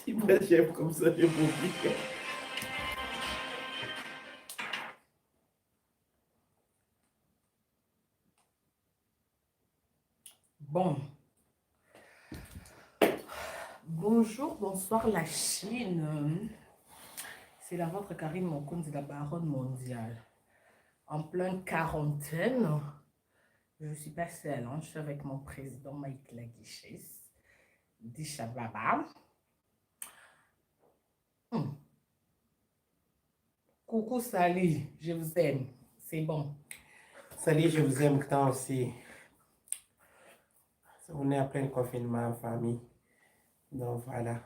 Si pas chef comme ça, j'ai oublié. Bon. Bonjour, bonsoir la Chine. C'est la vôtre Karine Mokonzi, la baronne mondiale. En pleine quarantaine, je ne suis pas seule, hein. Je suis avec mon président Mike Laguichis, d'Ishababa. Coucou Sally, je vous aime. C'est bon. Salut, je vous aime tant aussi. On est en plein confinement en famille. Donc voilà.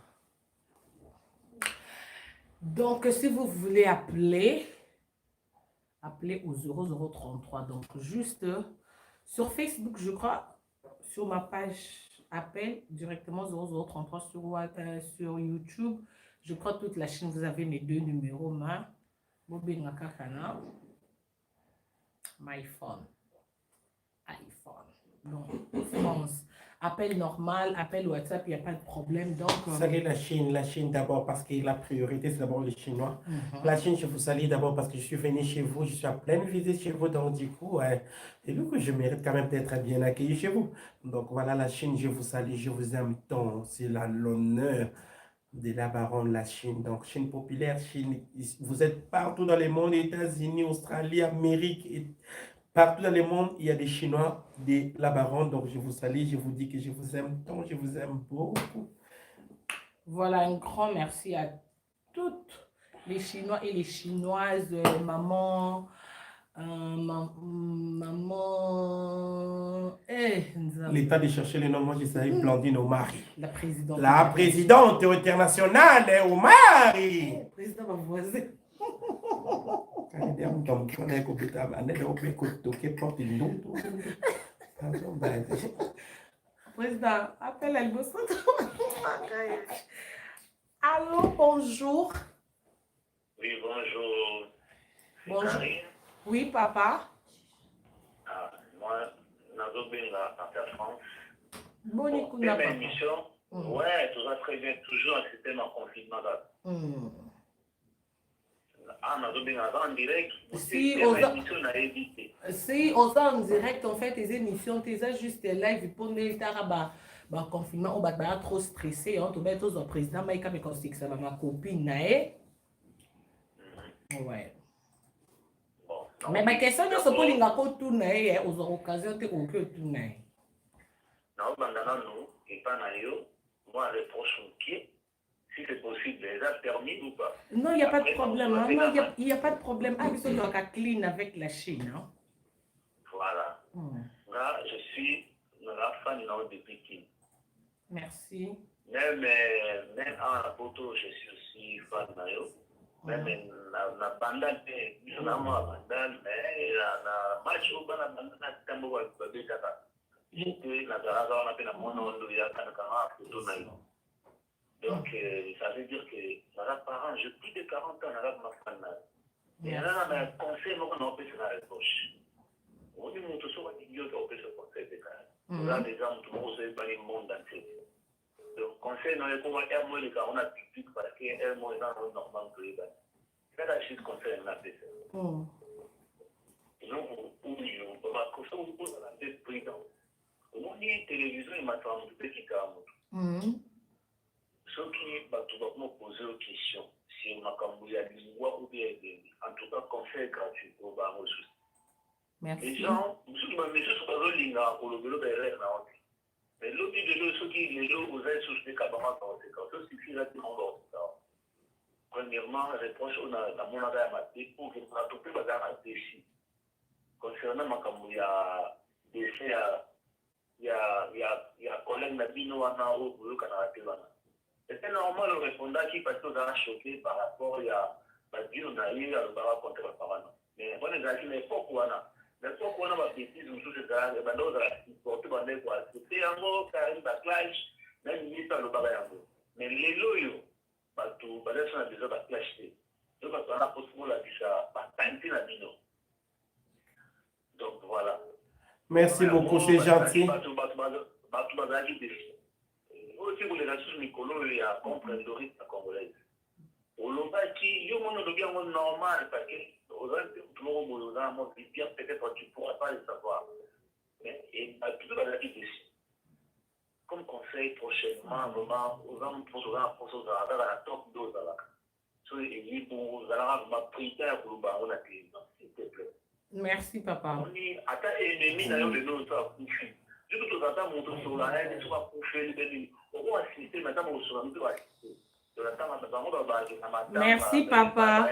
Donc, si vous voulez appeler au 0033. Donc, juste sur Facebook, je crois, sur ma page appel directement 0033 sur YouTube. Je crois toute la Chine, vous avez mes deux numéros, Bobby Nakakana, my phone, iPhone. Donc, France, appel normal, appel WhatsApp, il n'y a pas de problème. Donc, Salut la Chine d'abord parce que la priorité c'est d'abord les Chinois. La Chine, je vous salue d'abord parce que je suis venu chez vous, je suis en pleine visite chez vous, donc du coup, et vu que je mérite quand même d'être bien accueilli chez vous. Donc voilà la Chine, je vous salue, je vous aime tant, c'est l'honneur de la baronne la Chine. Donc Chine populaire, Chine, vous êtes partout dans le monde, États-Unis, Australie, Amérique, et partout dans le monde, il y a des Chinois, de la baronne, donc je vous salue, je vous dis que je vous aime tant, je vous aime beaucoup. Voilà, un grand merci à toutes les Chinois et les Chinoises, maman, L'état de chercher les noms, moi je savais Blandine Omari. La présidente. La présidente internationale Omari. Président ma voisine. Président, appelle elle. Allô, bonjour. Oui, bonjour. Bonjour. Oui, papa. Ah, moi, Nazobenga, Affaires France. Bonne même émission. Ouais, tout va très bien. Toujours un système en confinement. Ah, Nazobenga, en direct. Si, on en direct, en fait, tes émissions, tes juste live, pour les tarabas. Bah, confinement, on va trop stressé. On va être au président, mais quand même, ça va ma copine, nae. Ouais. Bon, mais ma question, c'est pour les gars qui tournent aux occasions de tourner. Non, nous, et pas naïo, moi, je reproche mon pied. Si c'est possible, les a permis ou pas? Non, il n'y a pas de problème. Non, il n'y a pas de problème. Ah, ils sont clean avec la Chine. Hein? Voilà. Là, je suis la fan de Pékin. Merci. Même en photo, je suis aussi fan de même la bandane, je n'ai pas bandane, mais la match au bas, la bandane, c'est un peu de ça. J'étais dans la peine à mon nom de Yakana, photo naïve. Donc, ça veut dire que les parents, j'ai plus de 40 ans, dans ma fan. Et là, un conseil, moi, on peut se la reproche. On dit, nous, tous, on dit, on peut se conseiller. Là, les gens, tout le monde, c'est pas le monde entier. Donc, conseil, non, il faut un mot, on a piqué parce qu'un mot est dans le normal que les gars. C'est la chose conseil, on a fait ça. Donc, on va conseiller, on peut la tête président. On dit, télévision, il m'a fait un petit cas. Ceux qui vont poser aux questions, si on a camboulé à l'histoire ou bien en tout cas, conseil gratuit pour les ressources. Les gens, mais je suis pas là pour le bureau de l'air. Mais l'autre de ceux qui les gens vous avez souscrit camarades dans ces cas, ça suffit là pour dans ces cas. Premièrement, la réponse, on a mon avis à mater pour que nous avons tout bazar à décider. Concernant ma camboulé à décès, il y a collègue Nabino à Nao pour le Canada. C'était normal le répondant qui parce que a choqué par rapport à Dieu n'a eu à le barra contre le parent. Mais on est à l'époque où on a. L'époque où on a bêtise, nous tous les gars, les bandeaux de la porte bandée quoi. C'était un mot, carrément, backlash, même mis par le barra. Mais les loyaux, tout, bah là, on a déjà backlash. Donc, on a possible la vie, ça, pas tenter la mino. Donc, voilà. Merci beaucoup, c'est gentil. Aussi, vous les assurez, Nicolas, il y a comprendre le rythme congolais. Au Lombard, qui, yo, on devient normal, parce que, aux gens, tout le monde, bien, peut-être, tu ne pourras pas le savoir. Mais, et, tout le monde ici. Comme conseil, prochainement, vraiment, aux gens, pour la top dose, là. So, et, pour, vous allez avoir prière pour le baron, là, s'il te plaît. Merci, papa. On est, attends, ennemi, d'ailleurs, de nous, ça, coucher. Je peux tout attendre, mon sur la haine, tu vas coucher, on va assister, maintenant, on se rend, tu vas assister. Merci, papa.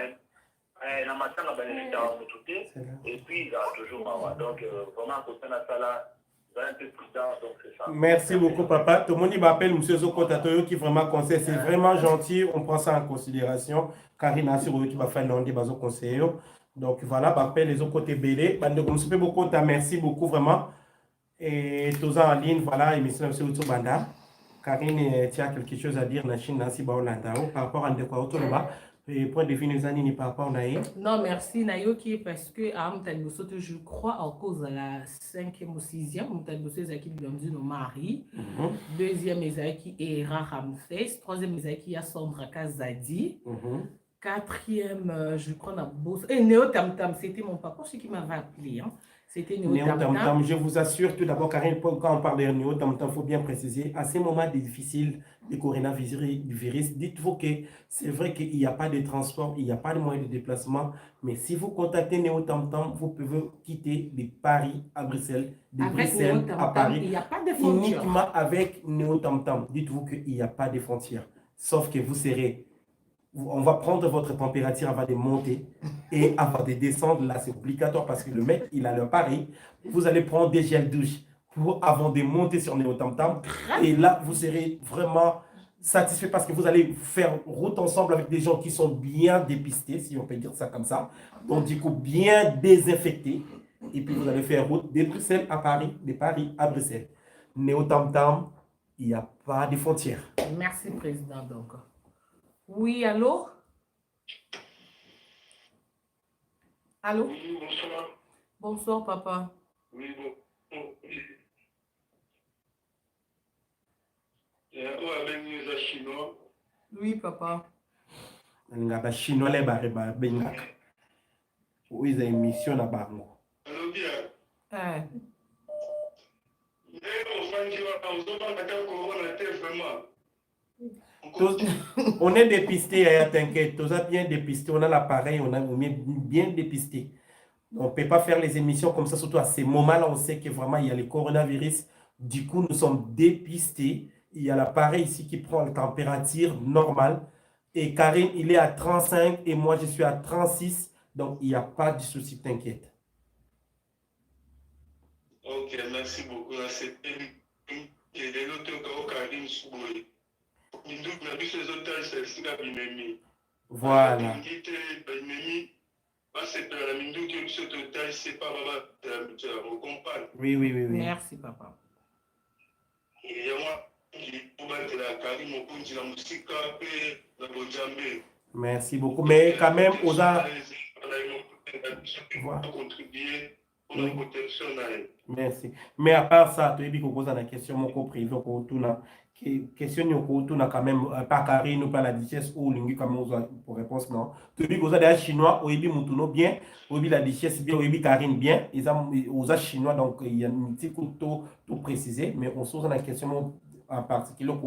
Et puis, il y a toujours maman. Donc, vraiment, pour ça, un peu plus tard, donc c'est ça. Merci beaucoup, papa. Tout le monde m'appelle M. Zoko Tatoyo qui vraiment conseille. C'est vraiment gentil. On prend ça en considération. Karina, c'est qui va faire l'onde des bases conseillers. Donc, voilà, m'appelle les autres côtés BD. Merci beaucoup, vraiment. Et tous en ligne, voilà, émission de M. Banda. Karine, tu as quelque chose à dire, Nachine, Nancy Baolandao, par rapport à Ndekwa Otoloba, et point de vue, nous années, par rapport à Naïe. Non, merci, Nayoki, parce que à Mtalbosoto, je crois, à cause de la 5e ou 6e, Mtalbosoto, qui lui nos maris. Deuxième, Ezaki Era Ramfes. Troisième, Ezaki Sandra Kazadi. Quatrième, je crois, on a bossé. Et Néo Tam Tam, c'était mon papa, c'est qui m'avait appelé. Hein. C'était Néo Tam Tam. Je vous assure, tout d'abord, Karine, quand on parle de Néo Tam Tam, il faut bien préciser, à ces moments difficiles du coronavirus, dites-vous que c'est vrai qu'il n'y a pas de transport, il n'y a pas de moyens de déplacement, mais si vous contactez Néo Tam Tam, vous pouvez quitter de Paris à Bruxelles, de Bruxelles à Paris, il n'y a pas de frontières. Uniquement avec Néo Tam Tam. Dites-vous qu'il n'y a pas de frontières, sauf que vous serez... On va prendre votre température avant de monter et avant de descendre. Là, c'est obligatoire parce que le mec, il a l'appareil. Vous allez prendre des gels douche avant de monter sur Néo Tam Tam. Et là, vous serez vraiment satisfait parce que vous allez faire route ensemble avec des gens qui sont bien dépistés, si on peut dire ça comme ça. Donc, du coup, bien désinfectés. Et puis, vous allez faire route de Bruxelles à Paris, de Paris à Bruxelles. Néo Tam Tam, il n'y a pas de frontières. Merci, Président. Donc. Oui, allô? Allô? Oui, bonsoir. Bonsoir, papa. Oui, bon. Oui, papa. Nga chinois les barres benga. Oui, ils ont une mission à Bango. On est dépisté, t'inquiète, tous bien dépisté, on a l'appareil, on est bien dépisté. On ne peut pas faire les émissions comme ça, surtout à ces moments-là, on sait que vraiment il y a le coronavirus. Du coup, nous sommes dépistés. Il y a l'appareil ici qui prend la température normale. Et Karine, il est à 35 et moi, je suis à 36. Donc, il n'y a pas de souci, t'inquiète. Ok, merci beaucoup. Voilà. Oui, oui, oui, oui. Merci, papa. Merci beaucoup. Mais quand même, aux a... Voilà. Oui. Merci. Mais à part ça, tu as dit que vous avez une question, mon compris, question quand même, pas Karine ou pas la duchesse ou l'ingé comme pour réponse, non. Tu as dit que vous avez des Chinois, ou bien Moutuno bien, ou bien la duchesse bien, ou bien Karine bien, ils ont Chinois, donc il y a un petit coup tout précisé, mais on se pose la question en particulier, il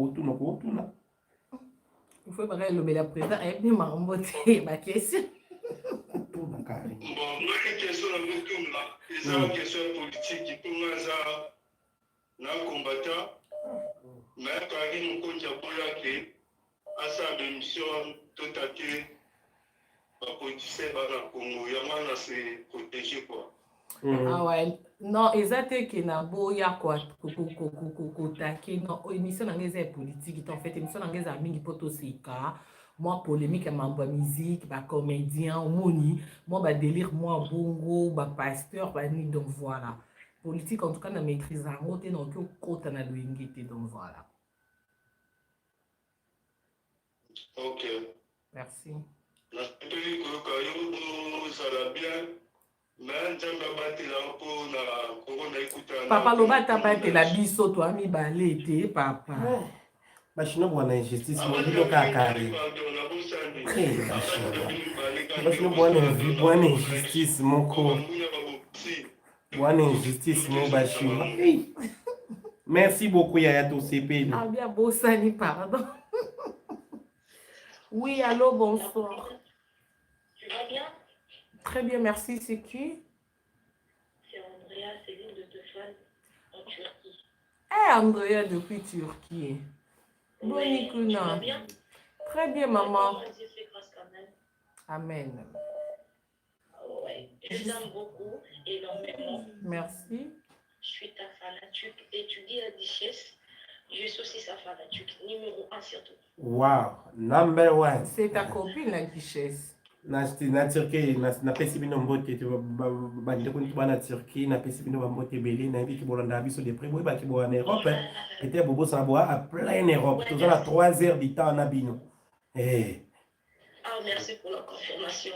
faut que le meilleur président ait bien m'emboîter ma question. Bon, une question c'est une question politique qui pour moi ça combattant mais Karine on compte à que à sa mission tout à fait pas politicien dans le Congo il y a moins à se protéger quoi Ah ouais. Non, exact que na boya quoi kotake non émission nangeza politique en fait émission nangeza mingi poto sika moi polémique à mambo musique ba comédien moni moi ba délire moi bongo ba pasteur ba ni donc voilà politique en tout cas na maîtrise en route donc kota na loingité donc voilà. Ok. Merci. Papa lobata bate la biso to ami balete papa. Bashino bwana injustice mo kakari. Bashino bwana injustice moko. Bwana injustice mo bashino. Merci beaucoup Yaya Tosepe. Ah bien Bossani pardon. Oui, allô, bonsoir. Tu vas bien? Très bien, merci. C'est qui? C'est Andrea, Céline de Tefal, en Turquie. Eh, Andrea, depuis Turquie. Oui, tu vas Bonne bien? Très bien, maman. Dieu fait grâce quand même. Amen. Ouais, je t'aime beaucoup, énormément. Merci. Je suis ta fanatique, étudie la duchesse. Je suis aussi sa fanatique, numéro 1 surtout. Wow, number one. C'est ta copine, la duchesse. Na Turquie, na pesi bino mbote bandeko ntu bana Turquie na pesi bino mbote belé na biki bolanda biso de près boy ba ki bo en Europe était bobo ça bois à plein Europe tous à 3 heures du temps na bino eh Ah merci pour la confirmation.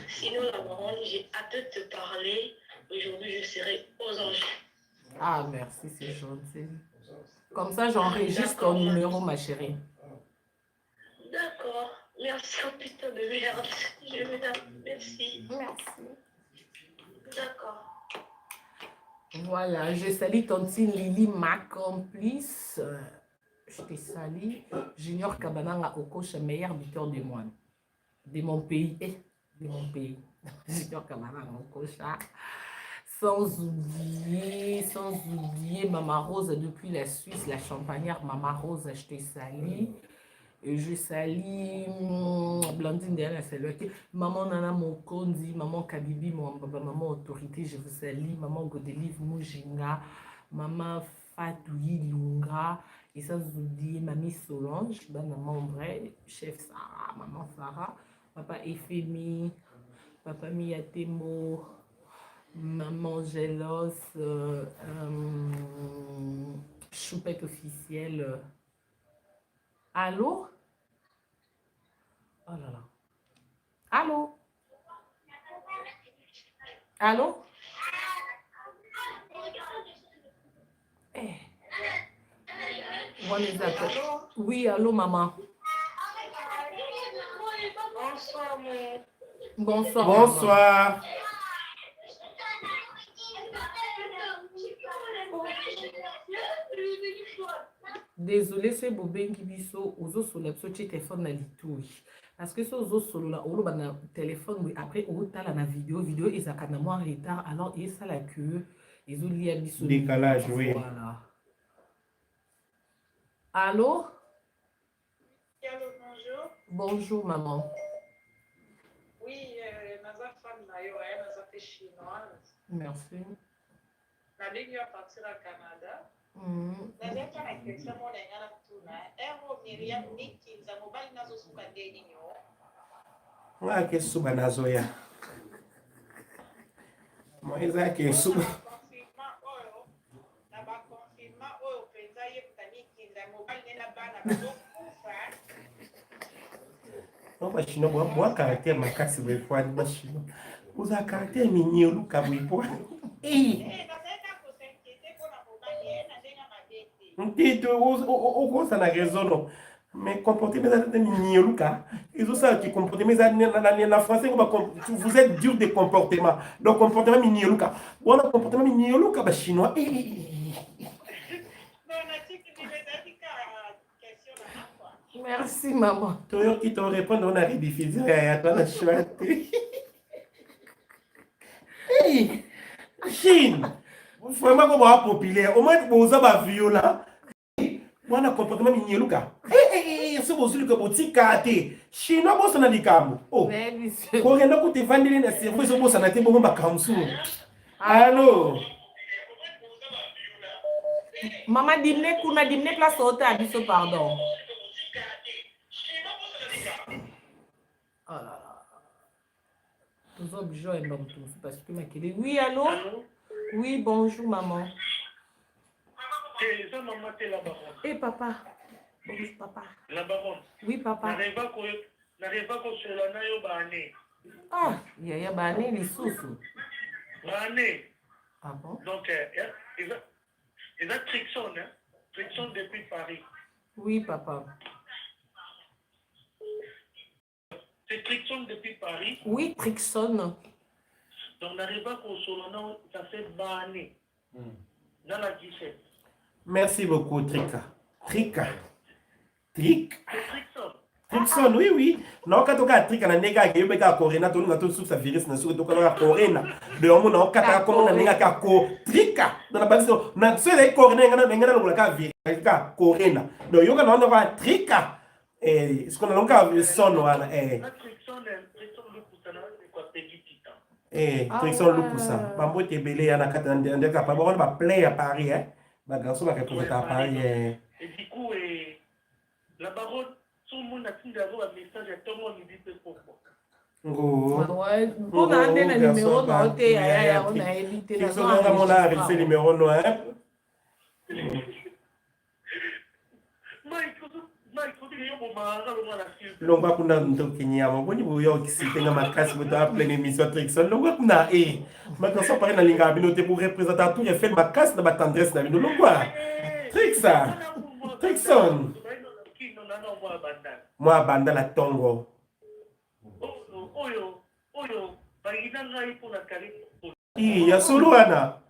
Sinon la maman, j'ai hâte de te parler. Aujourd'hui je serai aux anges. Ah merci, c'est gentil. Comme ça j'enregistre ton numéro ma chérie. D'accord. Merci, oh putain de merde. Je me donne. Merci. Merci. D'accord. Voilà, je salue Tontine Lily, ma complice. Je te salue. Junior Kabananga Okosha, meilleur buteur de moi. De mon pays. De mon pays. Junior Kabananga Okosha. Sans oublier Maman Rose depuis la Suisse, la Champagnère. Maman Rose, je te salue. Et je salue Blandine derrière, c'est là. Maman Nana Mokondi, maman Kabibi, maman Autorité, je vous salue. Maman Godelive Moujinga, maman Fatoui Lunga, et ça vous dit mamie Solange, maman vrai, chef Sarah, maman Sarah, papa Efemi, papa Miyatemo, maman Gélos, choupette officielle. Allô? Oh là là. Allô? Allô? Eh. Oui, allô, maman. Bonsoir, mon. Bonsoir. Bonsoir. Désolé, c'est Bobengi Biso, ozo solo so téléphone na litouille. Parce que ce ozo solo là, on a téléphone, oui, après on t'a la vidéo ils ont carrément en retard, alors et ça la queue, ils ont lié Biso. Décalage, oui. Voilà. Allô? Allô, bonjour. Bonjour, maman. Oui, naza femme na yo, naza fait chinoise. Merci. Na ligne à partir au Canada. Naza fait la question mon engana tuna. Ero Miriam Nikinza mobile nazo suka ndeni nyo. Nga ke suba nazo ya. Moiza ke suba. Na ba confirma oyo penza ye Nikinza mobile nena bana bazo kufa. Non, bashino boa caractère makasi bwe kwa bashino. Uza caractère minyo luka bwe kwa. Ntito okosa na raison mais comportement de minyeluka ils ont ça qui comportement na français vous êtes dur de comportement donc comportement minyeluka bon comportement minyeluka ba chinois Merci maman. Toi qui te répond on a rediffusé à toi la chouette. Hey Chine vraiment comme un populaire au moins vous avez viola wana comportement minyeluka so bozuluka botika te chinois bosana likambo oh ko renda ko te vandeli na cerveau so bosana te bongo makamsu Allô? Maman dimne kuna dimne place haute à biso pardon. Oh là là. Tous obligés et non tous parce que ma kélé. Oui, allô? Oui, bonjour maman. Eh papa. Bonjour papa. La baronne. Oui papa. N'arrive pas qu'on se la naille au bané. Ah, il y a bané les sous. Bané. Ah bon? Donc, il a Trixon, hein? Trixon depuis Paris. Oui papa. C'est Trixon depuis Paris. Oui, Trixon. Donc, n'arrive pas qu'on se la naille, ça fait bané. Dans la 17. Merci beaucoup, Trika. Trika. Trixon. Trixon, oui, oui. Non, quand on a Trika, on a négé, il y a Corena, on a tout sous sa virus, on a tout Corena. De homme, on a quatre comme on a négé Trika. Dans la base, on a ceux qui Corena, on a négé Corena. Donc, il y a Trika. Et ce qu'on a donc vu son, Trixon, Trixon Lupusa. Mambo te belé, on a quatre ans, on a capable, on va play à Paris, hein. Ma garçon va représenter à Paris. Et du coup, la baronne, tout le monde a fini d'avoir un message, et tout le monde lui dit pourquoi. Ouais, on a un numéro noté, on a évité la zone. On a arrêté le numéro noir. Longa kuna ntokinya maboni buyo kisitenga makasi buta plein émission Trixon longa kuna maintenant ça parler na linga binote pour représenter tout il fait makasi na ba tendresse na bino longa Trixon moi banda la tongo oyo bainanga ipo na kali ya suluana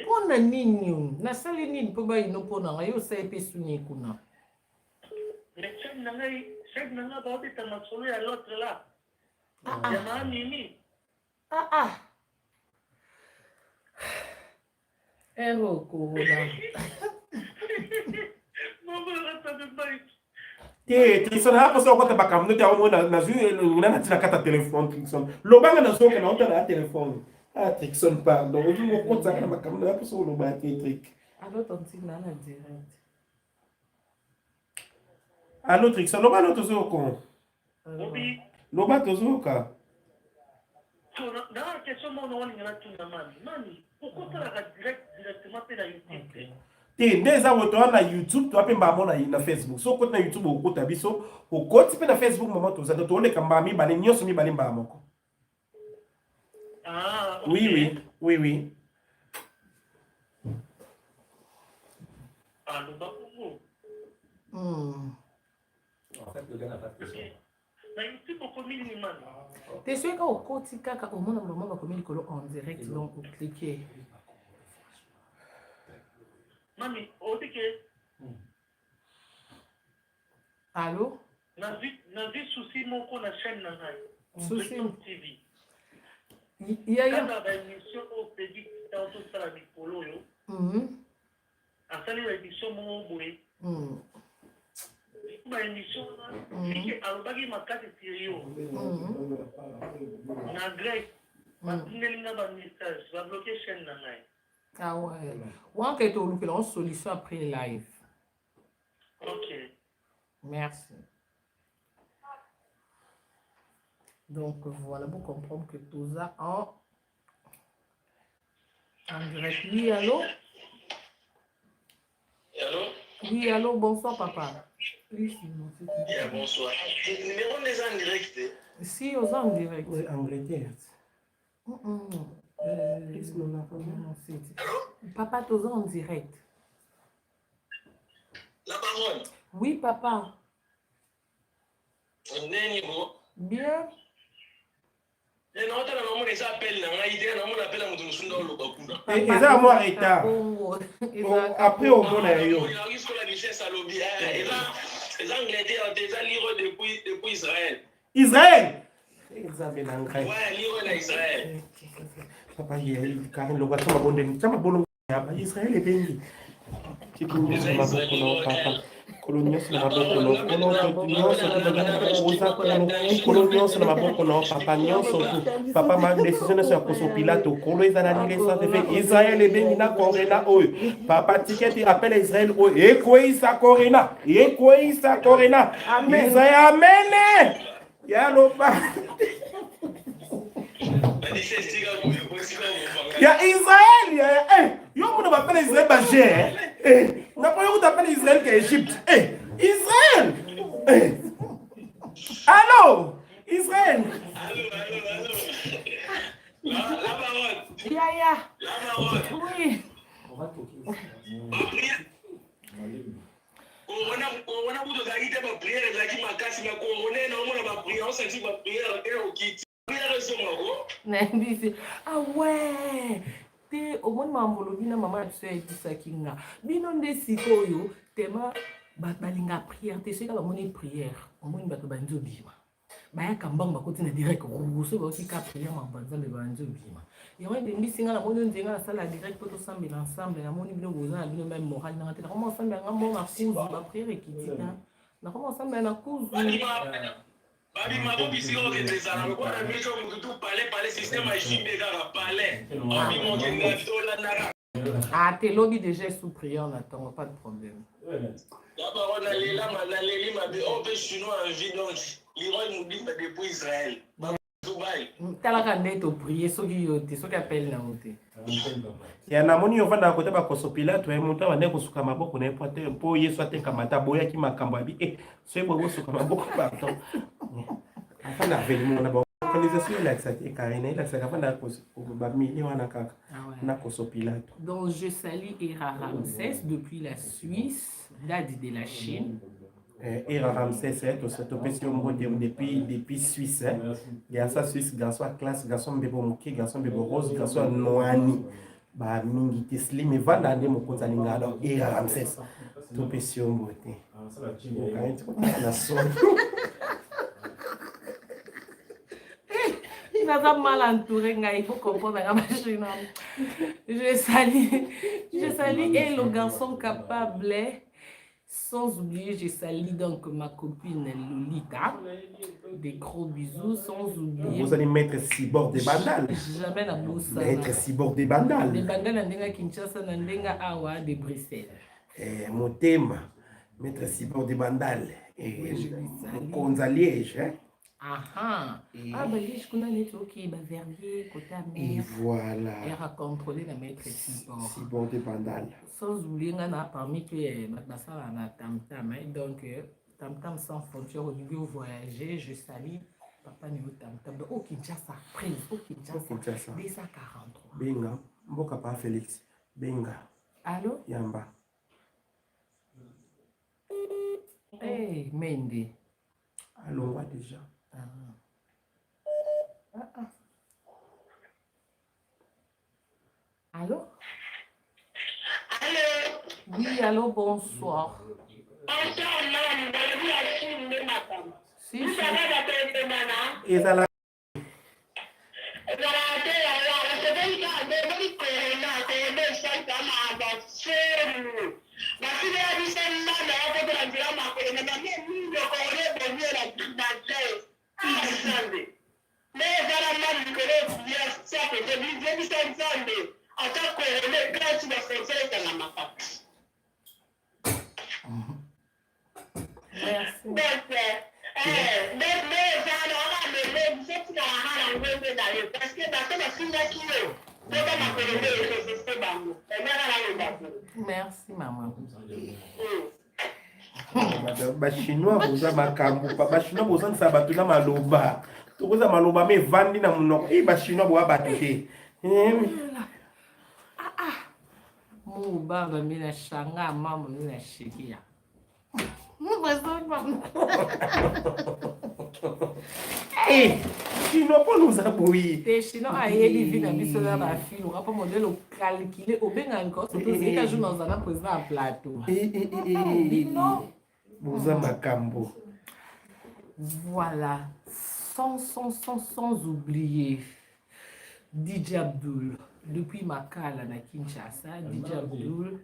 Pona nini? Nasali nini po ba ino pona ngayo sa episu ni kuna. Ero corona. Trixon hapo sio kwa tabaka mno ya mwana na zui na tina kata telefone Trixon. Lobanga na soka na utana telefone. Ah, Trixon, pardon. Je me compte ça, ma caméra, pour ça, on va Trick. Allô, tonti, nana, direct. Allô, Trixon, l'oba no tozo ko. L'oba tozo ka. Na question mon on ngala tuna mani. Pourquoi ça la directement pe na YouTube? Te ndeza woto na YouTube, to ape mbamo na Facebook. So ko na YouTube ko tabiso, ko ko pe na Facebook mama to za to le kamba mi bale nyoso mi bale mbamo ko. Ah, okay. Oui. Ah, nous pas pour vous. En fait, le gars n'a pas de question. Mais il faut qu'on mille man. T'es sûr qu'au côté kaka au monde moment va comme il colo en direct donc vous cliquez. Mami, au ticket. Allô? Na vie souci mon ko na chaîne na ngai. Souci TV. Il y a une émission au pays dans tout ça la polo yo. En fait l'émission mon boy. Une émission qui albagi makati sérieux. Na grec. Maintenant ba message va bloquer chaîne na ngai. Ah ouais. Ou en quelque chose que solution après live. OK. Merci. Donc voilà, vous comprenez que tout ça en direct. Oui, allô? Allô? Oui, allô, bonsoir papa. Oui, bonsoir. Le numéro n'est en direct. Si, aux en direct. Oui, Angleterre. Papa, tous en direct. La baronne. Oui, papa. On est niveau. Bien. Et ça, moi, Rita. Après, au monde, Israël. Israël. Papa, il y a Karen, le voiture, Israël est béni. Colonios na maboko no kolo nyonso oza kolo nyonso na maboko no papa nyonso papa ma décision na ya koso Pilato kolo eza na lingesa de Israël ebengi na korena oyo papa tiketi appelle Israël oyo ekoisa korena Israël amen ya loba ya Israël yo mona bapela Israël bagé nga po yo kutapela Israël ke Égypte Israël allô Israël La parole. Yaya. La parole. Oui. Corona kuto zaite ba prière zaki makasi na corona na omona ba prière on senti ba prière et au kiti. Prière so mako. Nambisi. Ah ouais. Te omoni mambolo bina mama tu sais tisaki nga. Bino nde sikoyo tema balinga prière te seka ba moni prière. Omoni bato banzo bima. Baya kambang bakoti na direct ruso ba aussi ka prière mabanza le banzo bima. Yango ndembisi nga na moni nzenga na sala direct poto sambela ensemble na moni bino boza na bino même moral na te na comment ensemble nga mo na kuzu ba prière ekitika. Na comment ensemble na kuzu. Babi mabo bisi ko ke tsala ko na miso ko tu parler système a chimbe ka parler. Babi mo ke na tola na. Ah, t'es lobby déjà sous prière, on attend, pas de problème. D'abord, on a les lames, on a les limes, on peut chinois en vie, donc l'Iran nous dit depuis Israël. T'as la canette au prier, ceux qui appellent la montée. Ya na moni ovanda kote ba koso Pilato muta wane kosuka maboko na epote po Yesu atekamata boya ki makambo abi so ebo kosuka maboko pardon. Afana veni mona ba organisation la tsaki karine la tsaka fanda koso ba mili wana kaka na koso Pilato. Donc je salue Hera Ramsès depuis la Suisse, Dadi de la Chine. Hera Ramsès c'est cette opération depuis Suisse. Il y a ça Suisse garçon à classe, garçon bebo moki, garçon bebo rose, garçon noani. Ba mingi tesli me vanda nde mokonza linga alors Hera Ramsès. Opération mbote. Na son. Il va mal entouré, il faut comprendre la machine. Je salue et le garçon capable. Sans oublier, je salue donc ma copine Lolita. Des gros bisous, sans oublier. Vous allez mettre Cibor des Bandal. Jamais la bourse. Mettre Cibor des Bandal. Des Bandal, Nandenga Kinshasa, Nandenga Awa, de Bruxelles. Mon thème, mettre Cibor des Bandal. Et Konza Liège. Ah, Liège, qu'on a nettoqué, Verviers, côté Et voilà. Elle a contrôlé la maître Cibor. Cibor des Bandal. Sans oublier, on a parmi que Matbassa a tam-tam. Donc, tam-tam sans frontières au niveau voyager, je salue Papa Néo tam-tam. Donc, au Kinshasa, prise, au Kinshasa. 243. Benga, Mboka pa Félix. Benga. Allô? Yamba. Hey, Mende. Allô, moi déjà. Allô? Allô? Oui, allô, bonsoir. Bonsoir, madame. Vous avez filmé ma femme. Si, Vous savez la maman? Et ça là. Merci, maman. Bachinois boza makambo bachinois boza nsabatu na maloba tokoza maloba me vandi na munoko bachinois boa batu te Mubanga mina shanga mama mina shikia. Chinois po nous aboyi Te chinois ayebi vina biso na ba filo rapa modelo calculer obenga encore surtout si ka joue dans un président à plateau. Boza makambo. Voilà, sans oublier DJ Abdul. Depuis Makala na Kinshasa, DJ Abdul,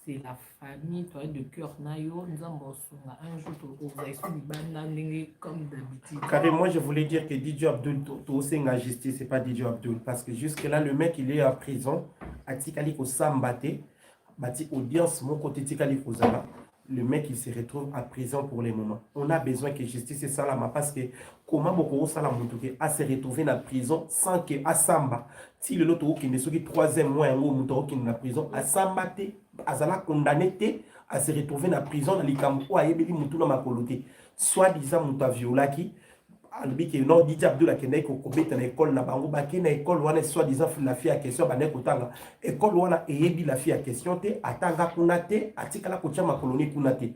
c'est la famille, toi, de cœur, Nayo, nous avons un jour, vous avez comme d'habitude. Carré, moi je voulais dire que DJ Abdul, aussi en justice, c'est pas DJ Abdul. Parce que jusque-là, le mec, il est en prison, à Tikali Sambate, Bati audience, mon côté Tikali Kozala. Le mec, il se retrouve en prison pour les moments. On a besoin que justice et salama parce que comment beaucoup salam à se retrouver dans la prison sans que à Samba, si le loto qui ne soit troisième mois ou mouton qui est dans la prison, à Samba, à condamné à se retrouver dans la prison dans les camps à Yébeli Moutou dans ma coloté. Soit-disant Mouta Violaki, albi que non DJ Abdul akende ko kobeta na école na bango baki na école wana soi-disant la fille à question bane kotanga école wana eyebi la fille à question te atanga kuna te atikala ko tia ma colonie kuna te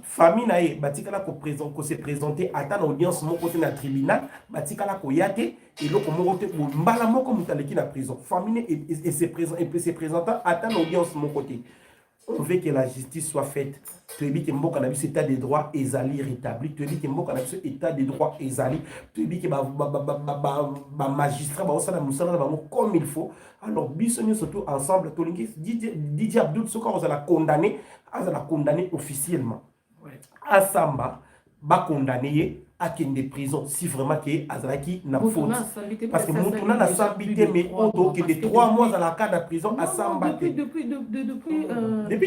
famille na ye batikala ko se présenter ata na audience moko te na tribunal batikala ko yate eloko moko te mbala moko mutaleki na prison famille et se présentant ata na audience moko te. On veut que la justice soit faite. Tu dis que Mboka n'a état de droit ezali rétabli. Tu dis que Mboka n'a état de droit ezali. Tu dis que magistrat comme il faut. Alors, bisogna surtout ensemble. DJ Abdul Soka on a condamné officiellement. À Samba, ba condamné à qu'il des prisons si vraiment que Azalaki n'a faute. Parce que Moutouna n'a s'habité mais on doit que de 3 mois à la cas de prison à Samba. Depuis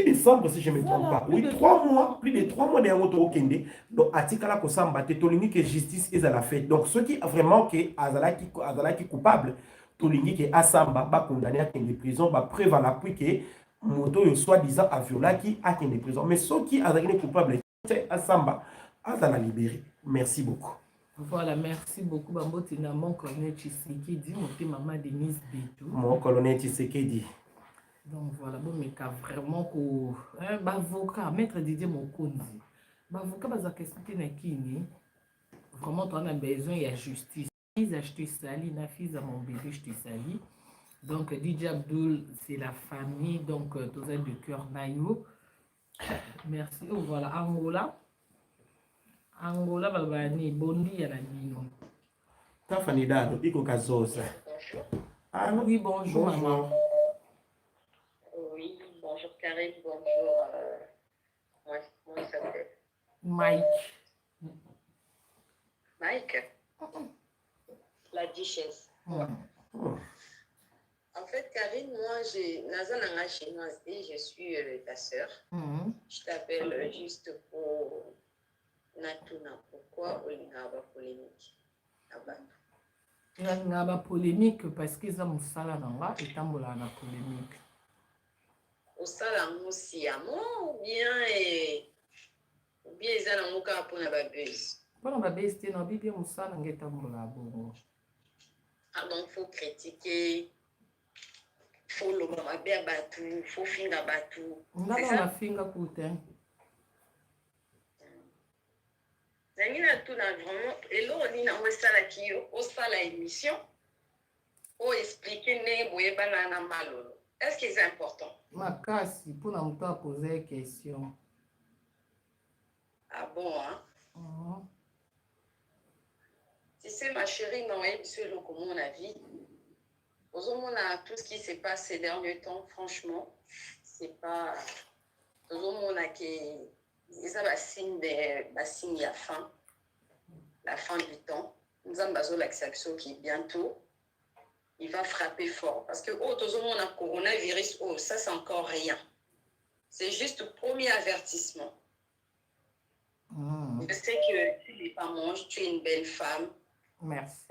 décembre si je ne me trompe pas. Oui, 3 mois, plus de 3 mois de Yamoto Okende. Donc Atikala ko Samba Tolingi que justice est à la fête. Donc ceux qui vraiment que Azalaki coupable, Tolingi que Asamba ba condamné à qu'il des prisons, ba preuve à l'appui que Moto soi-disant a violé à qu'il des prisons. Mais ceux qui Azalaki coupable c'est Asamba Azala libéré. Merci beaucoup. Voilà, merci beaucoup. Bambotina, mon colonel Tshisekedi, mon maman Denise Betou. Mon colonel Tshisekedi. Donc voilà, bon, mais vraiment pour avocat, maître Didier Mokondi. Avocat, parce que vraiment, on a besoin, il y a justice. Je te sali, na fils à mon bébé, je te sali. Donc, DJ Abdul, c'est la famille, donc, tous de cœur Nayo. Merci. Oh, voilà, Angola babani bondi ya na bino. Ta fanidado iko kazoza. Ah oui, bonjour maman. Oui, bonjour Karine, bonjour. Comment il s'appelle? Mike. Mike? La duchesse. En fait, Karine, moi, j'ai Nazananga chinoise et je suis ta sœur. Je t'appelle juste pour Natuna. Pourquoi Olingaba polémique? Olingaba polémique parce qu'ils ont Moussala Nanga et Tambola na polémique. Osala Moussiamo ou bien ils ont un mouka pour la babeuse? Pour la babeuse, tu n'as pas bien Moussala Nanga et Tambola bon. Ah donc, il faut critiquer. Faut le moment bien battu, faut finir battu. On a finga coutin. Nangina tout dans vraiment et là on dit na sala ki au sala émission pour expliquer né boye banana malolo. Est-ce que c'est important? Makasi pour na mto poser question. Ah bon hein? Tu sais ma chérie non et sur le comment on a vie. On a tout ce qui s'est passé ces derniers temps, franchement, c'est pas. On a qui. Ça va signe la fin du temps. Nous avons l'exception qui bientôt, il va frapper fort. Parce que, oh, tout le monde a coronavirus, oh, ça c'est encore rien. C'est juste le premier avertissement. Je sais que tu n'es pas mange, tu es une belle femme. Merci.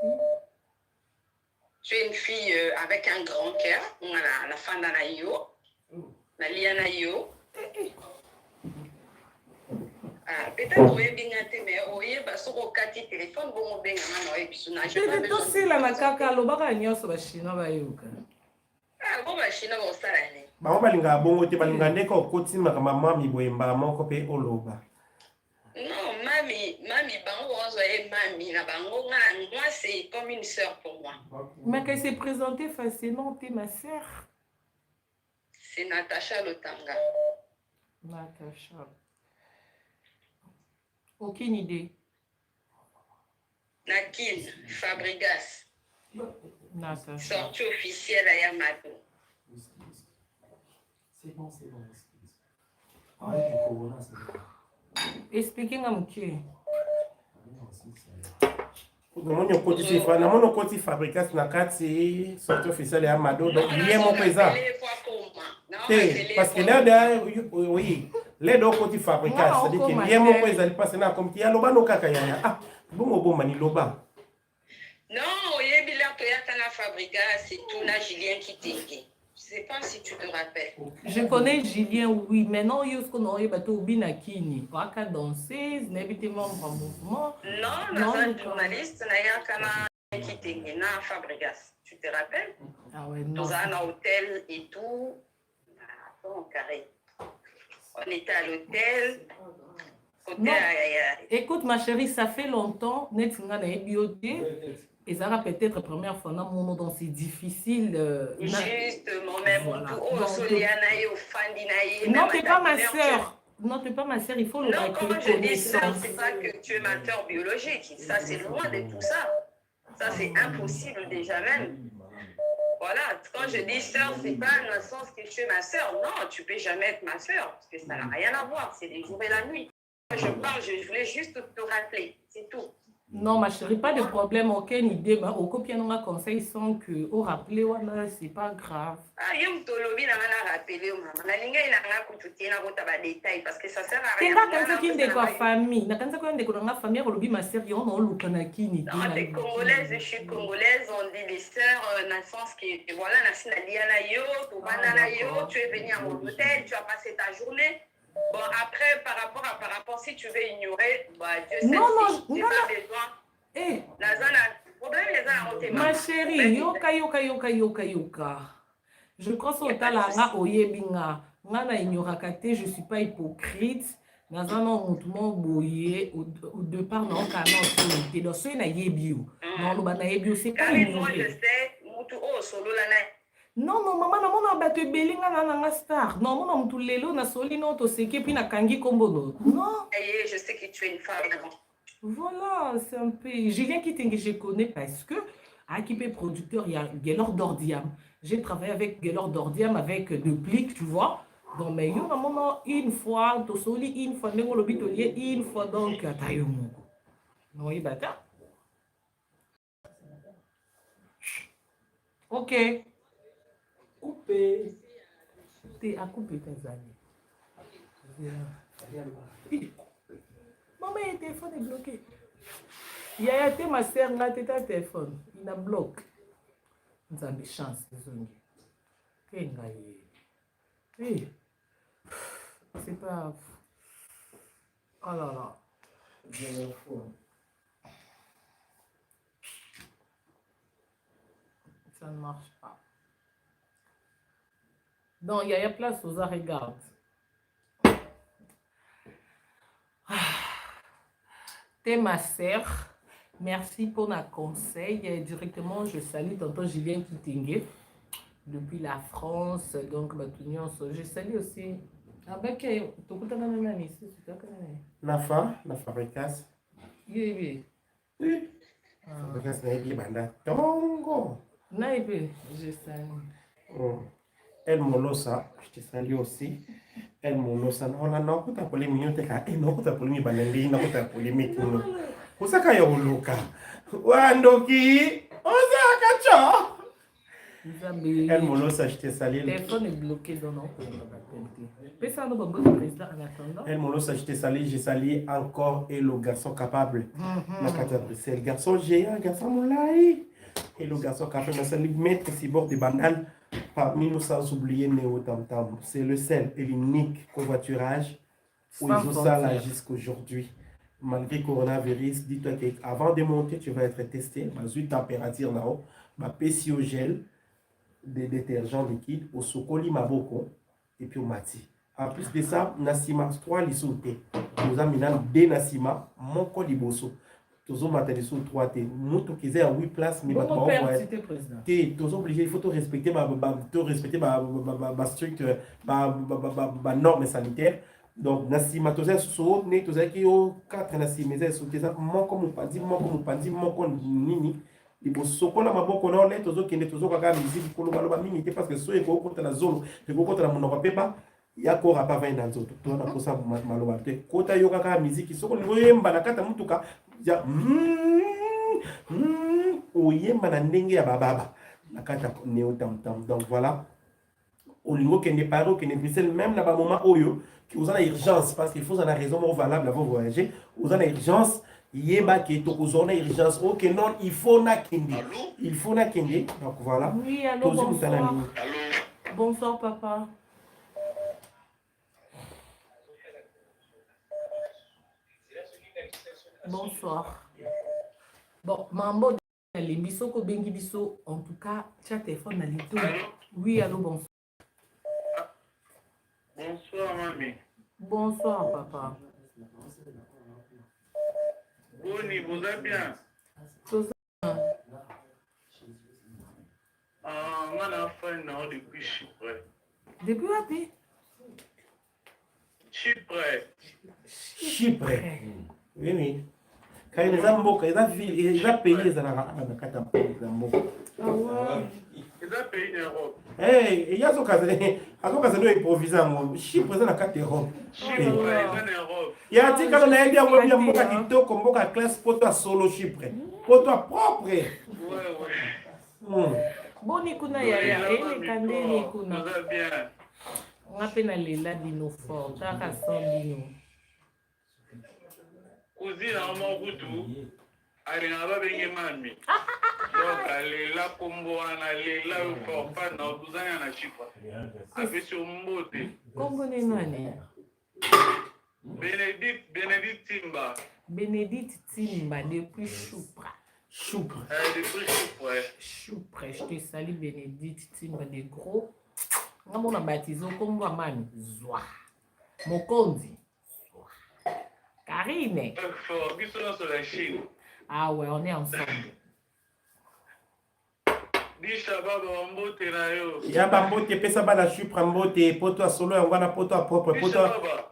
Tu es une fille avec un grand cœur. On a la femme d'Anaïo. La Lianaïo. Peut-être que tu es bien, mais tu as un carte téléphone. Bon, ben, tu sais, la macaque, le bagage, c'est le chinois. Ah, bon, le chinois, on s'en allait. Maman balinga bongo te balinga ndeko koti makamama miboyemba moko pe oloba. Non, mamie, bango, mamie, la bango, moi, c'est comme une sœur pour moi. Mais qu'elle s'est présentée facilement, t'es ma sœur. C'est Natacha Lotanga. Natacha. Aucune idée. Nakin, Fabregas. Natacha. Sortie officielle à Yamato. C'est bon. Expliquez à monsieur. Namono koti fabrikas na kati sorte officiel ya Mado donc lié mon présent. Parce que là oui, les deux koti fabrikas c'est-à-dire que lié mon présent il passe na comme qui a loba no kaka ya. Ah, bon mani loba. Non, Yebila Toyatana Fabrica, c'est tout là Julien qui t'écrit. Je ne sais pas si tu te rappelles. Je connais Julien, oui. Maintenant, il y a ce qu'on aurait battu au Binakini. Waka danseuse, n'habitez membre en mouvement. Non, un journaliste, n'a qui t'écrit, n'a Fabrigas. Tu te rappelles? Ah ouais, non. Dans un hôtel et tout. Attends, carré. On était à l'hôtel. Écoute, ma chérie, ça fait longtemps. Netflix a bioté. Et ça va peut-être la première fois dans mon nom, donc c'est difficile. Justement, même voilà. Non, tu n'es pas ma soeur. Non, tu n'es pas ma soeur, il faut le reconnaître. Non, quand je dis soeur, ce n'est pas que tu es ma soeur biologique. Ça, c'est loin de tout ça. Ça, c'est impossible déjà même. Voilà, quand je dis soeur, ce n'est pas dans le sens que tu es ma soeur. Non, tu ne peux jamais être ma soeur, parce que ça n'a rien à voir. C'est les jours et la nuit. Je parle, je voulais juste te rappeler, c'est tout. Non, ma chérie, pas de problème, aucune idée. Mais au copier, on a conseil sans que au rappeler, c'est pas grave. Ah, il y a un tolobi, on a rappelé, maman. La ligne, il a coûté, on a des détails parce que ça sert à rien. C'est pas quand c'est quoi famille. Quand c'est quoi ma famille, on a ma sœur, on a le kanakini. Non, t'es congolaise, je suis congolaise, on dit les sœurs, dans le sens que voilà, tu es venu à mon hôtel, tu as passé ta journée. Bon, après, par rapport, si tu veux ignorer, bah, Dieu sait si tu n'as pas besoin. Eh. Ma chérie, yoka. Je crois que c'est la oyebinga. Je ne suis pas hypocrite. Dans un mouvement boyé, au départ, non, car non, donc c'est na yebio. Non, le c'est pas moi, je sais, solo la. Non, maman, on a battu Belinga na star. Non, on a tout lelo na soli no to seke puis na kangi kombono. Non. Je sais que tu es une femme. Voilà, c'est un peu. Julien Kitenge, je connais parce que à équipé producteur, il y a Gaylor Dordiam. J'ai travaillé avec Gaylor Dordiam avec Deplique, tu vois. Donc, mais il y a un moment, une fois, to soli, une fois, même au bitolier, une fois, donc, taillon. Non, il bata. Ok. Coupé. T'es à couper tes amis. Maman, le téléphone est bloqué. Il y a été ma soeur, là, t'es un téléphone. Il a bloqué. Nous avons des chances, désolé. Oui. C'est pas. Oh là là. Ça ne marche pas. Donc, il y a place aux arts, regarde. T'es ma sœur. Merci pour nos conseils. Directement, je salue tonton Julien Kitenge depuis la France. Donc, je salue aussi. Nafa, Fabrikas. Oui. Fabrikas na ebi banda. Tongo. Je salue. El Molosa, je te salue aussi. El Molosa, on a non kuta polémique ka e non kuta polémique banende na kuta polémique no. Usaka ya uluka. Wandoki, osaka cho. El Molosa, je te salue. Le téléphone est bloqué dans notre El Molosa, je te salue, je salue encore et le garçon capable. C'est le garçon géant, garçon moulai. Et le garçon capable, c'est le maître Cibor de Bandal. Parmi nous, sans oublier Néo Tam Tam. C'est le seul et l'unique covoiturage où ils ont ça là jusqu'aujourd'hui. Malgré le coronavirus, dis-toi qu'avant de monter, tu vas être testé. Une température là-haut, ma PCO gel, des détergents liquides, au Sokoli Maboko et puis au Mati. En plus de ça, Nassima 3 lisouté. Nous avons mis deux Nassima, mon code Iboso. Toujours matériel sur 3 T. Nous qui à 8 places, mais maintenant toujours obligé, il faut tout respecter ma structure, ma norme sanitaire. Donc, Nassima, tous les sous, tous les qui ont 4 Nassima, mon comme pandi, mon comme nini. Il faut sokola maboko na ole tozo kende tozo kaka musique kolo baloba mingi te parce que so eko kota la zone eko kota la monoko pepa Yako rapa va ina nzoto. Toi na kosa maloba te. Kota yoka ka musique soko ngoyemba na kata mutuka ya oyemba na ndenge ya bababa na kata neo tam tam. Donc voilà. Olingo kende paro kende Bruxelles même na ba moment oyo qui vous en a urgence parce qu'il faut en a raison valable avant voyager. Vous en a urgence yeba ki to kozona urgence. OK non, il faut na kende. Il faut na kende. Donc voilà. Oui, allô, bonsoir. Bonsoir, papa. Bonsoir. Bon, mambo les biso ko bengi biso en tout cas, chat téléphone na lito. Oui, allô, bonsoir. Bonsoir, mamie. Bonsoir, papa. Boni, vous allez bien? Moi, la fin, non, depuis Chypre. Depuis où? Chypre. Oui, oui. Quand les Zamboka, ils ont payé les Zamboka. Ah ouais. Ils ont payé l'Europe. Eh, il y a ce cas de improviser en Chypre, c'est la carte Europe. Chypre, ils ont l'Europe. Il y a un petit cas de l'aide à moi, Mboka Kito, comme Mboka classe pour toi solo Chypre. Pour toi propre. Ouais. Boni kuna ya ele kandeni kuna. Vous allez bien? On appelle lela dino fort, taka son dino. Cousine à mon goûtou, elle n'a pas bien mamie. Donc, elle est là comme moi, elle est là pour pas dans 12 ans à Chypre. Elle fait sur mon beauté. Kombo ne nani? Bénédicte Timba. Bénédicte Timba depuis Choupra. Choupre. Depuis Chypre. Choupre, je te salue Bénédicte Timba de gros. On a baptisé comme Waman. Zoua. Mokondi. Karine. Fort, qui sont sur la Chine. Ah ouais, on est ensemble. Dis Shabab, on botte na yo. Il y a Bambote, pesa bala Chypre, Mbote, poto à solo, on va na poto à propre,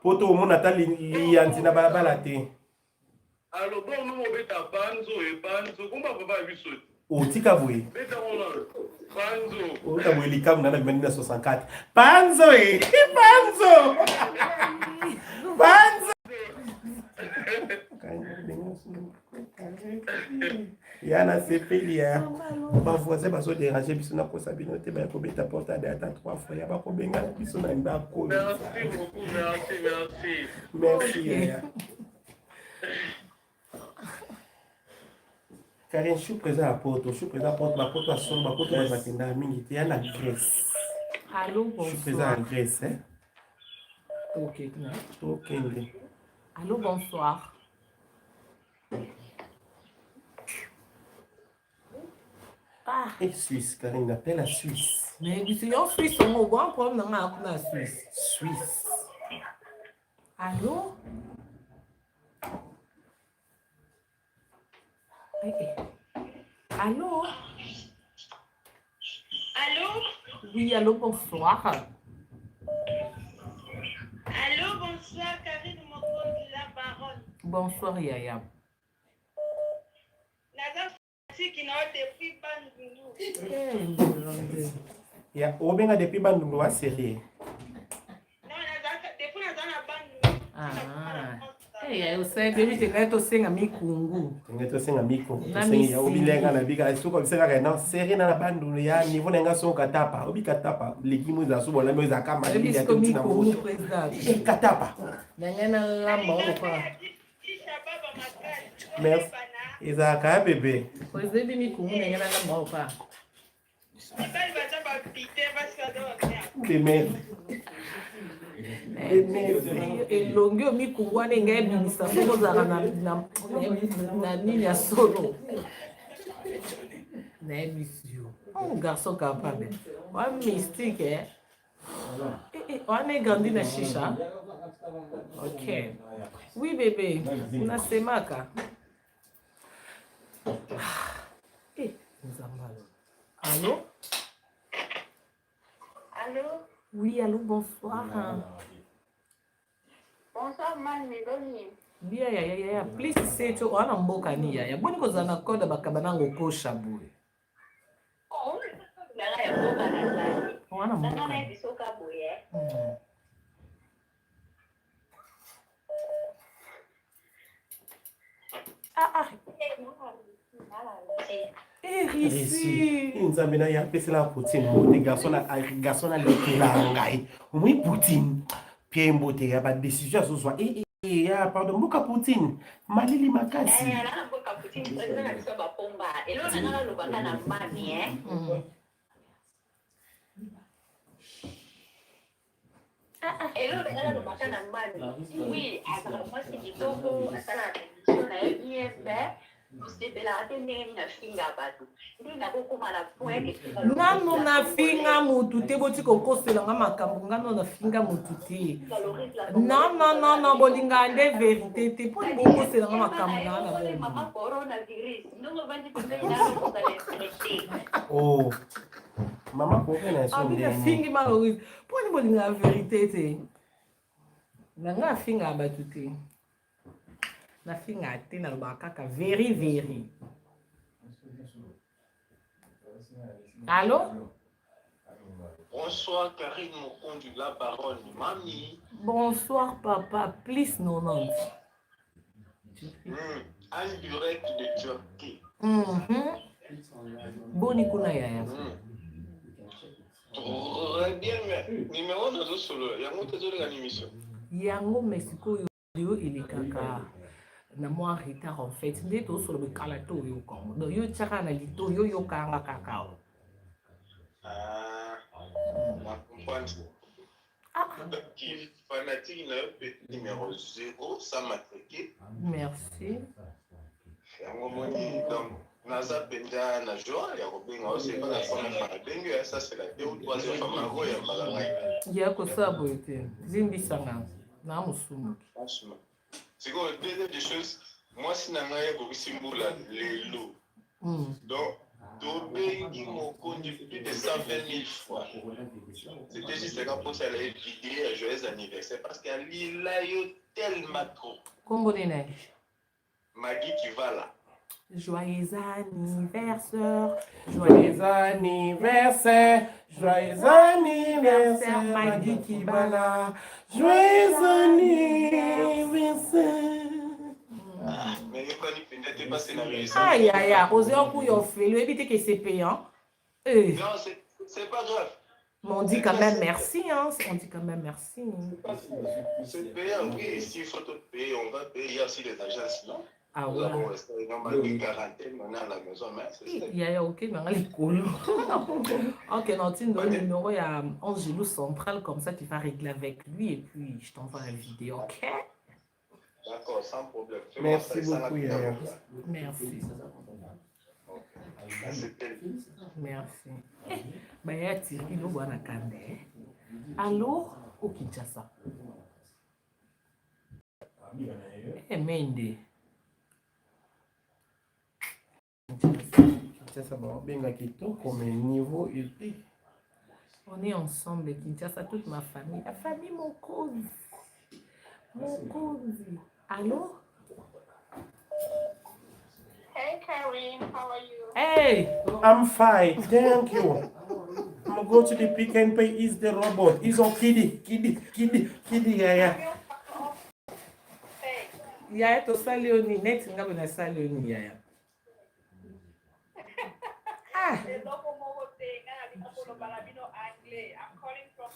poto au monde attend l'yantina bala te. Alors, bon, nous, on va être à Banzo et Banzo. Comment on va vivre ça? O tika boye. Banzo. O ta boye likamu na 1964. Banzo eh. Banzo. Banzo. Yana sepeli ya. Ba voisin ba so déranger biso na kosa bino te ba ko beta porta de ata 3 fois ya ba ko benga biso na ndako. Merci beaucoup, merci. Merci. Karine, je suis présent à Porto. Je suis présent à Porto. Ma Porto à Sol, ma Porto à Matinda, Mingi. Il y a la Grèce. Allô, bonsoir. Je suis présent en Grèce. Hein? Ok. Ok. Allô, bonsoir. Ah. Et Suisse, Karine, appelle la Suisse. Mais si on Suisse, on a un problème dans la Suisse. Suisse. Allô? Allô? Allô? Oui, allô, bonsoir. Allô, bonsoir, Karine Mokondi, la baronne. Bonsoir, Yaya. Qui n'a depuis Bandundu. Il y a Obenga depuis Bandundu à série. Non, depuis Bandundu. Ah. Eu sei, deve ter que senga mikungu. Tenga to senga miko. Senga ya obilenga na bika suko bisaka kana série na Bandundu ya niveau na son katapa. Obi katapa legimu za subo la meza kama ile ya tina mo. Katapa. Nangana lamba kwa. Merci. Ezaka bébé. Pois ele me com nangana lamba kwa. Elongi omikungu wana enga ebimisa soki ozalaka na nini ya solo nayebisi yo garçon capable wa mystique wana egrandi na shisha. Ok. Oui bébé, unasemaka allô? Allô? Oui, allô, bonsoir. Bonsoir, man, Meloni. Bien, ya. Please say to wana mboka ni ya. Boni ko zana koda bakabana ngo shabu. Oh, ngala ya mboka na zali. Wana mboka. Ngala ya bisoka boye. Rissi. Nzambe na ya pesi la Poutine mbote garçon na lekela ngai. Omui Poutine. Pierre mbote ya ba décision azozwa. Ya pardon mboka Poutine. Malili makasi. Na mboka Poutine président na biso ba pomba. Elo na ngala lobaka na mami Elo na ngala lobaka na mami. Oui, azala mwasi kitoko, asala télévision na bien fait. Ngano na finga mutu te boti kokosela nga makambo ngano na finga mutu te. Non, bolinga nde vérité te poni bokosela nga makambo ngana mama coronavirus. Ndongo bandi kuzenda Oh. Mama corona so ndeni. Abi fingi malheureuse. Poni bolinga vérité te. Nga finga batu te. Na finga te na lobaka kaka very. Allô? Bonsoir Karine Mokondi, la baronne, mamie. Bonsoir papa, please 90. En direct de Turquie. Boni kuna yaya. Très bien, mais numéro de solo, il y a un autre émission. Yango Mexico yo ilikaka. Na moi retard en fait nde to solo bekala to yo kongo do yo tsaka na lito yo kanga kakao Ma comprendre. Qui fanatique numéro 0 ça m'a traqué. Merci. Donc naza penda na joie ya kobenga aussi pas la femme benga ça c'est la deux ou troisième femme ngo ya malanga ya ko sabo ete zimbisanga na musumu. Franchement c'est quoi deuxième des choses moi si nanga ya ko simbola les lots donc tobengi mokondi plus de 120 000 fois c'était juste quand pour ça la vidéo joyeux anniversaire parce qu'elle l'a yo tellement trop Kombo nene Maggie qui va là. Joyeux anniversaire, joyeux anniversaire, Maggie Kibala, joyeux anniversaire. Mais il faut pas scénariser. Aïe, osez un coup, yon fait, le éviter que c'est payant. Non, c'est pas grave. Mais on dit quand même merci, hein. On dit quand même merci. C'est payant, oui. S'il faut te payer, on va payer. Il y a aussi les agences, non? Ah ouais. ouais. Nous avons resté une quarantaine maintenant à la maison, mais c'est ça. Il y a ok, mais on a les colos. Ok, Nantine, donne le numéro, il y a Angelou Central, comme ça tu vas régler avec lui et puis je t'envoie la vidéo, ok? D'accord, sans problème. Merci beaucoup, Yaya. Merci. Merci. Bah, il y a Thierry Loboana Kande. Allô? Au Kinshasa. Eh, Mende. Kinshasa, benga kitoko, mais niveau élevé. On est ensemble, Kinshasa, toute ma famille. La famille Mokozi. Mokozi. Allô? Hey, Karine, how are you? Hey! I'm fine, thank you. I'm going to the Pick and Pay. Is the robot? Is on Kiddy, Yaya. Hey. Yaya, to salioni. Next, nga bena salioni, Yaya. I'm calling from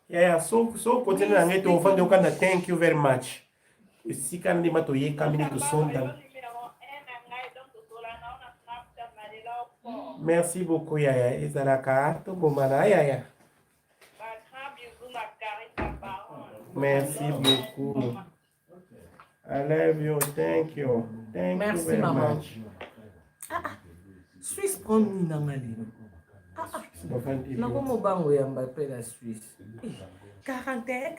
Yeah, so continue na ngeto ofande okanda thank you very much. Sika ndima to ye kamini to sonda. Merci beaucoup Yaya. Ezalaka to bomana Yaya. Merci beaucoup. I love you. Thank you. Thank Merci, you very maman. much. Suisse prend ni nangali. Nako mobango ya Mbappé la Suisse. 41.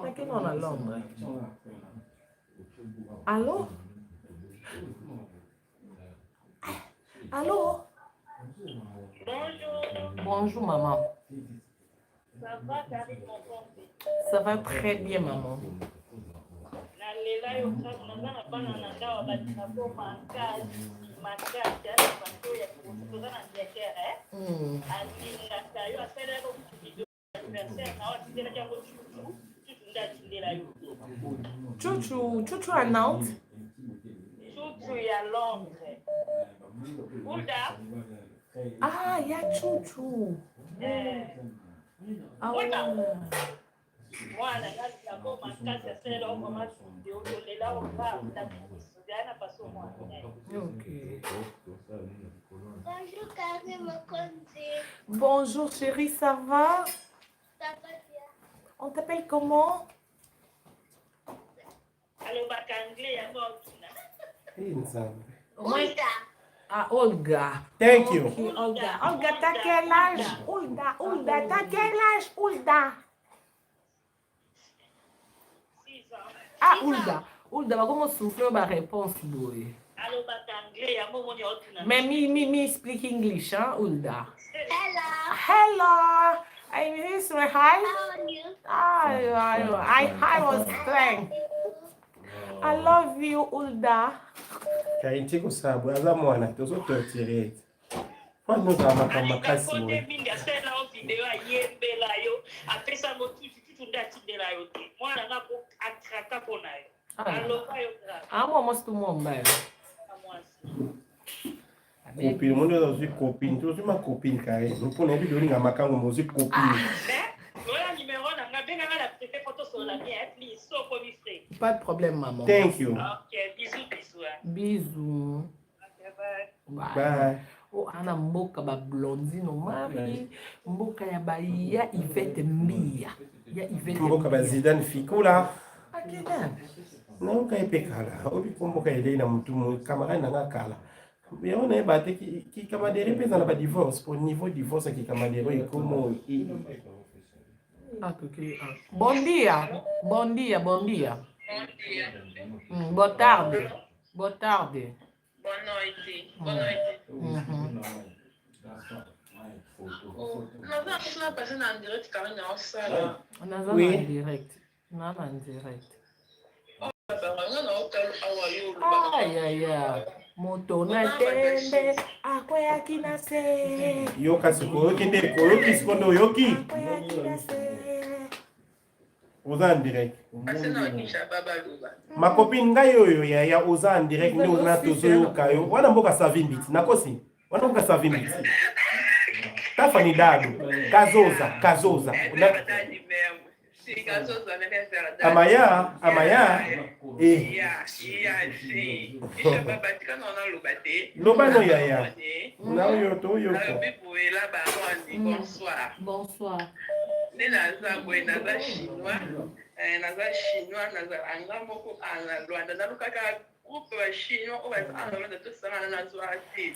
Aqui non à Londres. Allô? Allô? Bonjour. Bonjour maman. Ça va, Karine, mon compte? Ça va très bien maman. Nalela yo kama na bana na ndawa batina ko makati ala bantu ya kutoka na biashara alinga tayo asala ko video anniversaire na wati tena jambo chuchu ndachindela yo Chouchou à Nantes. Chouchou ya Londres. Ulda. Ah, il y a Chouchou. Ah ouais. Mwana ngazi yako makasi asela mama ndio lela opa ndana paso mwana. Ok. Bonjour Karim Mokonzi. Bonjour chérie, ça va? Ça va bien? On t'appelle comment? Allo bakangle yango otuna. Olga. Ah, Olga. Thank you. Ok, Olga. Olga, t'as quel âge? Olga, t'as quel âge? Olga. 6 ans. Ah, Olga, comment souffler ma réponse, boy? Allo bakangle yango moni otuna. Mais me speak English, hein, Olga? Hello. Hello. I miss my hi. How are you? I was playing. I love you, Ulda. Kainti kusabu aza mwana tozo torture. Kwa noza makasi Kote mwe. mingi asela o video ayembela yo apesa motutu ndatindela yo te. Mwana ngako atraka pona yo. Aloba yo grave. Amo mosto momba. Copine, mon Dieu, je suis copine. Tu es ma copine, Karen. Nous prenons des vidéos à ma caméra, je suis copine. Voilà numéro nanga benga la préfet photo sur la mienne, please, so for me free. Pas de problème, maman. Thank you. Ok, bisous. Bisous. Ok, bye. Bye. Oh, ana mboka ba blondine mari. Mboka ya ba ya Yvette Mbia. Ya Yvette. Mboka ba Zidane Fikula. Akena. Non, ka epekala. Obi mboka ile na mtu mu camarade nanga kala. Mais on est battu qui camarade représente pas divorce pour niveau divorce qui camarade et comment Bon dia. Boa tarde. Boa noite. Nós vamos passando en direct car on est en salle. On a en direct. Ay. Moto na tembe, akwea kinase. Yoka siko, kende koyoki sikondo yoki. Akwea kinase. Oza en direct. Passez dans Kisha Baba Luba. Ma copine nga yoyo ya oza en direct ndi oza na tozo yoka yo. Wana mboka savimbiti, nakosi. Wana mboka savimbiti. Tafani dado, kazoza. Amaya. Lobano yaya. Na yo to yo. Bonsoir. Naza chinois, naza anga moko ana Rwanda nalukaka groupe ba chinois o ba ana Rwanda to sanga na zo ati.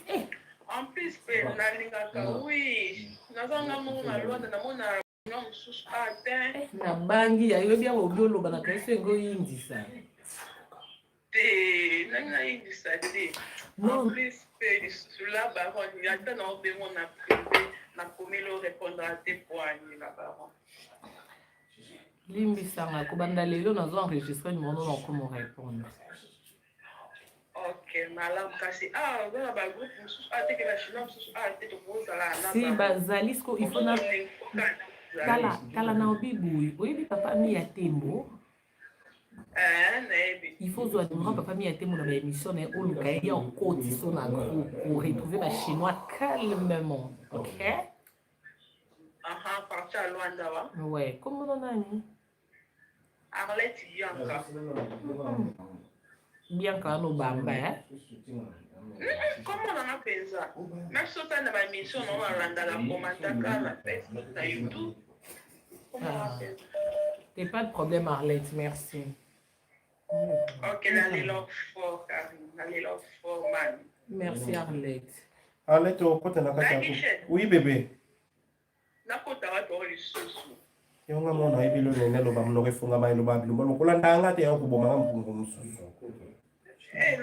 En plus pe nalingaka oui, naza nga moko na Rwanda na mona no mususu ate. Na bangi ya yo bia obiolo bana kaise ngo yindisa. Te nanga yindisa te. En plus pe cela baron il y a tant de monde na privé na komelo répondre à tes points la baron. Limbi sanga kubanda lelo nazo enregistrer numéro na comment répondre. Ok, malam kasi voilà ba groupe mususu ate ke la chinois mususu ate to poza la na. Si bazalisco il faut na kala na obibu. Oyebi papa mi ya tembo. Il faut jouer à papa mi ya tembo na ba émission na oluka ya okoti so na groupe pour retrouver ba chinois calmement. OK? Parti à Luanda wa. Ouais, comment on a mis? Arlette Bianca. Bianca no bamba, hein? Comment on a fait ça? Même si on a ma mission, on va rendre la commentaire la Facebook, na YouTube. Comment on a fait ça? T'es pas de problème, Arlette, merci. Ok, allez l'offre fort, Karine. Allez l'offre fort, man. Merci, Arlette. Arlette, au côté na kati. Oui, bébé. Nakota watu wa lisusu. Yonga mona ibilo nene loba mnoke funga mai loba bilumba lokola ndanga te yakuboma mpungu mususu.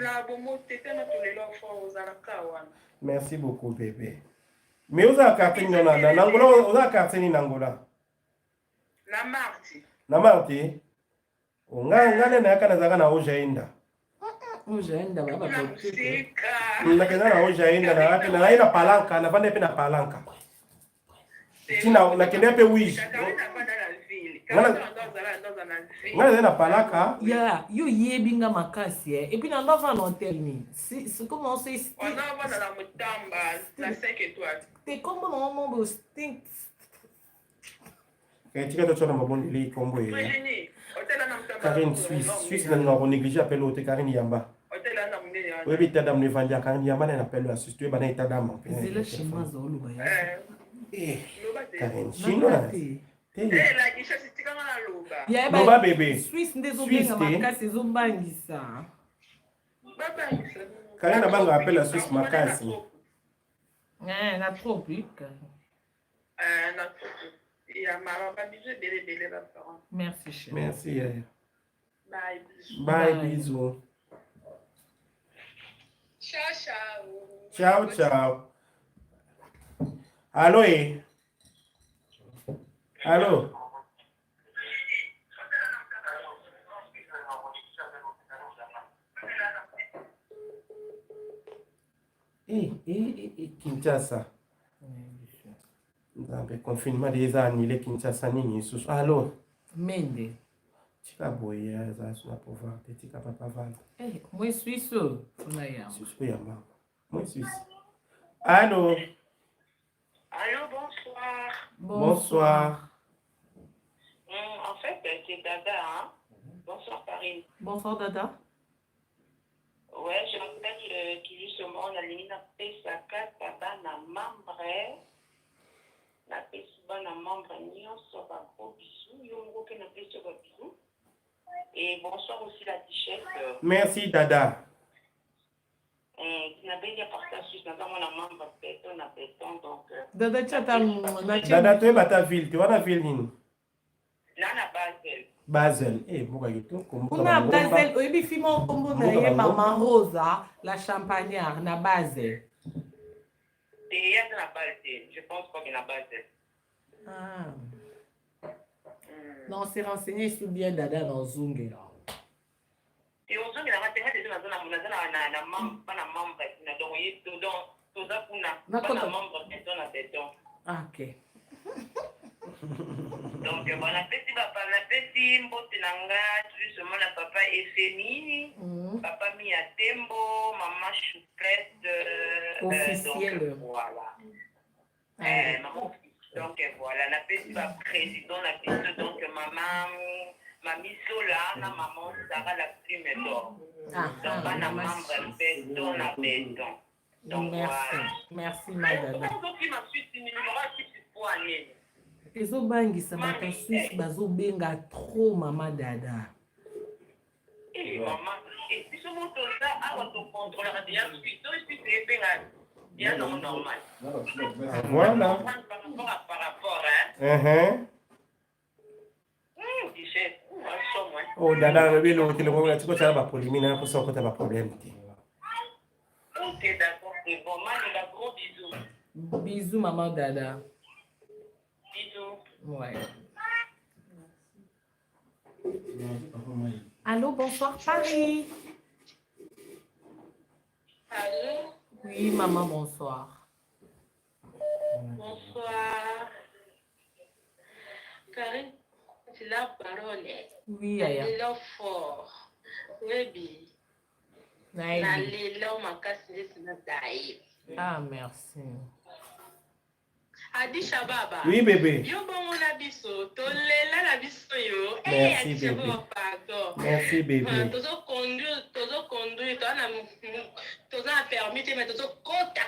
La bomo tete na tolela fort ozala kawana. Merci beaucoup bébé. Mais oza carte ni na nangola oza carte ni nangola. Na Marti. Ngale na yakana zaka na ojainda. Ojainda baba kote. Nakena na ojainda na ina palanka na vande pe na palanka. Tina nakenda pe wish. Ngana na palaka. Ya, yo yebinga makasi et puis na ndova na hotel ni. C'est comment c'est On a la mutamba, la 5 étoiles. T'es comme mon membre stink. Tika to chona mabondeli kombo ye. Imagine, hôtel na mutamba. Karine Suisse na no négliger appelle au Karine Yamba. Hôtel na mundeli. Oui, mais t'as dame Nevandia Karine Yamba na appelle la suisse tu ba na ita dame. C'est là chinois za oluba ya. Karine chinois. La guiche c'est tika na loba. Ya No ba bébé. Suisse ndezo benga makasi zo bangisa. Baba. Karine banga appelle la Suisse makasi. Na trop pique. Na trop. Et à ma bisou belle la parent. Merci chérie. Merci. Bye. Bye bisous. Ciao. Ciao. Allô Allô. Kinshasa. Le confinement des annulé Kinshasa nini susu. Allô. Mende. Tika boya za suna pouvoir tika papa vanda. Moi Suisse on a ya. Susu ya mama. Moi Suisse. Allô. Allô, bonsoir. Bonsoir. En fait, c'est Dada, hein. Bonsoir, Karine. Bonsoir Dada. Ouais, je rappelle qu'il justement, on a mis la PSAK, na membre, na PSAK, na membre, nyonso, ba gros bisous, yongo ke na PSAK, ba bisous. Et bonsoir aussi la t-shirt. Merci Dada. Na bengi partage suisse, na na membre, péton, na péton, donc. Dada chata Dada tu es bata ville, tu vas na ville nini? Na Basel. Basel. Moka yoto. Una Basel, oyebi fimo kombo na ye Mama Rosa, la champagnard, na Basel. Et il y a na Basel, je pense pas qu'il y a na Basel. Ah. Non, on s'est renseigné sur bien Dada dans Zunge. Et on sent qu'il a raté des gens na membre, pas na membre, na donc il tout ça pour na pas na membre, péton na péton. Ah, ok. Donc voilà, petit papa, la petit mbote nanga, justement la papa FMI, papa mi à Tembo, maman choucrette, officielle. Donc voilà. Maman, donc voilà, la petite président, la petite donc mamie Sola, la maman Sarah la plume d'or. Donc on a membre béton na béton. Donc voilà. Merci madame. Donc il m'a suivi numéro 6 pour aller. Ezobangisa bato Suisse bazobenga trop mama Dada. Maman, et puis ce moto-là, on te contrôlera bien, puis c'est bien normal. Voilà. Par rapport, hein. Oh, Dada, le vélo, tu le vois, tu peux faire ma polémine, pour ça, tu as un problème. Ok, d'accord, c'est bon. Maman, gros bisous. Bisous, maman Dada. Bisous. Ouais. Allô, bonsoir Paris. Allô? Oui, maman, bonsoir. Bonsoir. Karine, c'est la parole. Oui, Aya. C'est là fort. Oui, ah, merci. Adisha Baba. Oui, bébé. Yo bon la biso, tolela la biso yo. Merci, bébé. Pardon. Merci, bébé. Tozo conduire, tozo na permis, mais tozo kota.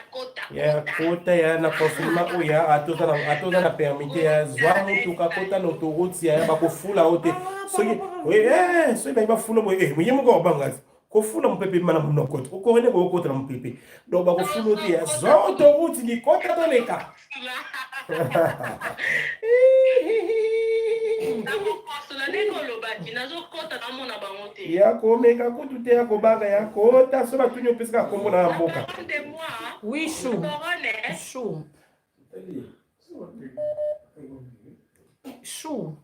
Ya kota ya na confinement o ya atoza na permis ya zwa mutuka kota na autoroute ya bakofula ote. Soki soki ba fula mo muyemo ko banga. Kofula mpepe mana munokota. Ukorene ko kota na mpepe. Donc bakofula ote ya zwa autoroute ni kota to leka. Ya komeka kutu te ya kobanga ya kota so batunyo pesika kombo na mboka. Oui, chou. Chou. Chou.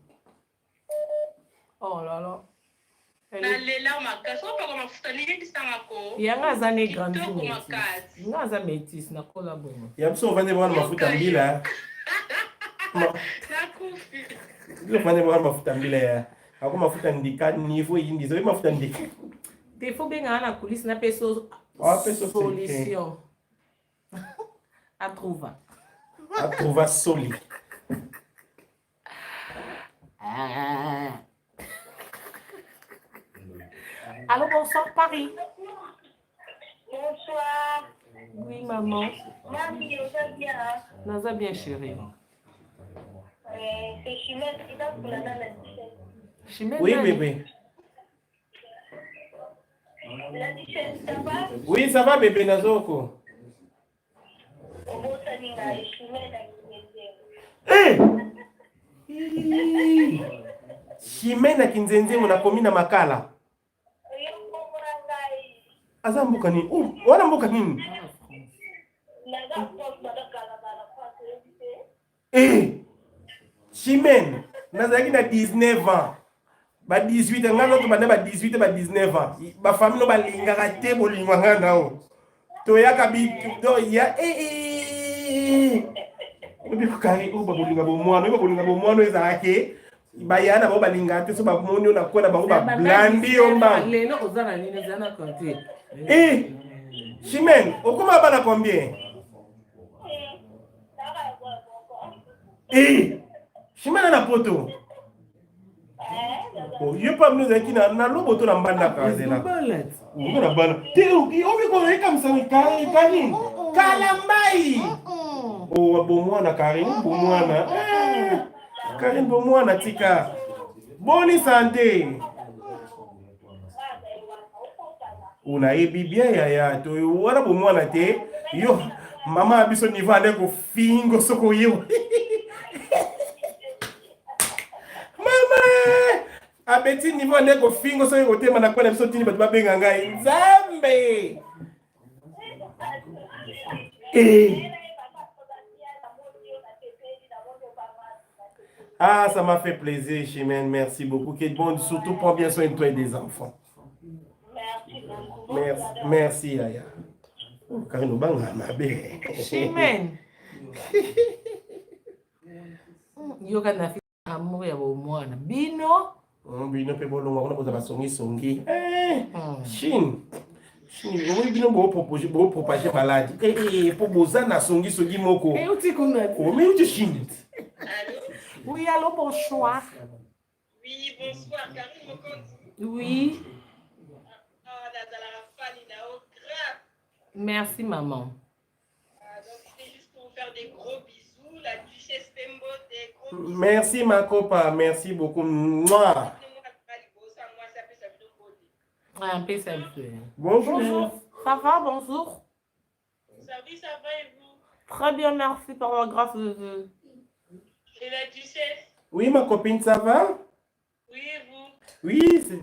Oh là là. Yanga aza ne grandi métis. Nga aza métis na kola bongo. Ya biso vande bwana mafuta mbila. nakufi Ndio fanya mwana mafuta mbele ya. Ako mafuta ndika niveau yindi zo mafuta ndika. Des fois bien na coulisse na peso solution. À trouver. A trouver soli. Allô, bonsoir Paris. Bonsoir. Oui, maman. Mamie, vous allez bien? Naza bien chérie. C'est Chimène qui va pour la dame. Chimène. Oui, bébé. La Duchesse, ça va? Oui, ça va bébé Nazoko. Obosaninga et Chimène à Eh! Chimena kinzenze munakomi na makala. Aza mbuka nini? Wana mbuka nini? Eh! Chimene, nazaki na 19 ans. Ba 18 ans, ngalo to bana ba 18 ba 19 ans. Ba famille no balingaka te bolingwa ngana. To yaka bitu do ya Obi kukari uba bolinga bomwano ezalaki bayana bo balinga te so ba moni na kona bango ba blandi omba. Leno ozana nini zana konti. Chimene, okuma bana combien? Chimene na poto. Oh, yo pa mnuza kina na loboto na mbanda kazela. Uko na bana. Te obi ko reka msani kani. Kalambai. Oh, bomwana Karine, bomwana. Karine bomwana tika. Bonne santé. Unayebi bien ya to wana bomwana te. Yo, mama biso niveau ande ko fingo soko yo. Mama! Abeti niveau ande ko fingo soko yo te mana kona biso tini batu babenga ngai. Nzambe. Ah, ça m'a fait plaisir, Chimène. Merci beaucoup. Qui est bon, surtout prends bien soin de toi et des enfants. Merci beaucoup. Merci, Yaya. Karine Obanga, ma belle. Chimène. Yo kana fi amour ya bomwana. Bino. Bino pe bolonga kuna boza songi. Chine. Oui, bino bo propager malade. Po boza na songi moko. Uti kuna. Oh, mais uti Chine. Oui, allô, bonsoir. Oui, bonsoir, Karine Mokonzi. Oui. Merci. Merci, maman. Donc, c'était juste pour vous faire des gros bisous. La Duchesse Pembo, des gros bisous. Merci, ma copa. Merci beaucoup. Moi. Un peu ça le fait. Bonjour. Ça va, bonjour. Ça va et vous? Très bien, merci par la grâce de Dieu. Et la Duchesse? Oui, ma copine, ça va? Oui, et vous? Oui,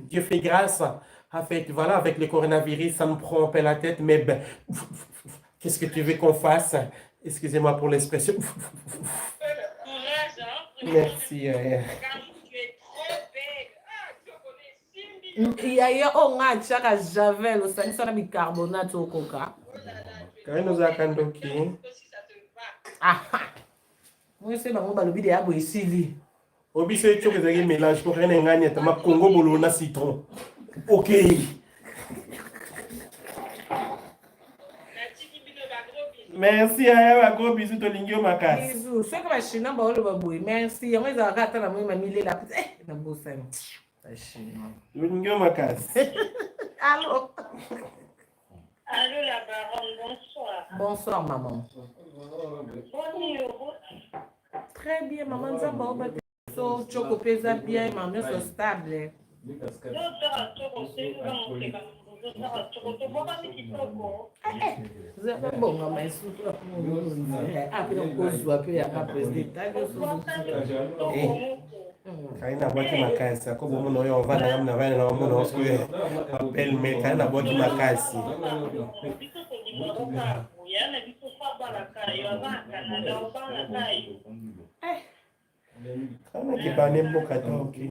Dieu fait grâce. En fait, voilà, avec le coronavirus, ça me prend un peu la tête, mais ben, qu'est-ce que tu veux qu'on fasse? Excusez-moi pour l'expression. Courage, hein? Merci. Car tu es trop belle. Ah, tu connais Simbi. Il y a un chaka javel, au sein de bicarbonate au coca. Quand nous avons doki. Ah, moi, c'est ma balobi de abo ici. Obi c'est tu que mélange pour rien ngani ta ma Congo bolona citron. OK. Merci à gros bisous to lingio makas. Bisous. Ce que ma china ba ole ba boy. Merci. On va gata na moi mille la petite. Na bossem. Lingio makas. Allô. Allô, la baronne, bonsoir. Bonsoir, maman. Bonjour. Très bien, maman. Ça va ba so choco pesa bien, maman so stable. Bonga maestro. Kaina bwaki makasi ako bomuno oyo ovanda ngamna vana na bomuno osuye appel me kaina bwaki makasi kana kibane mboka toki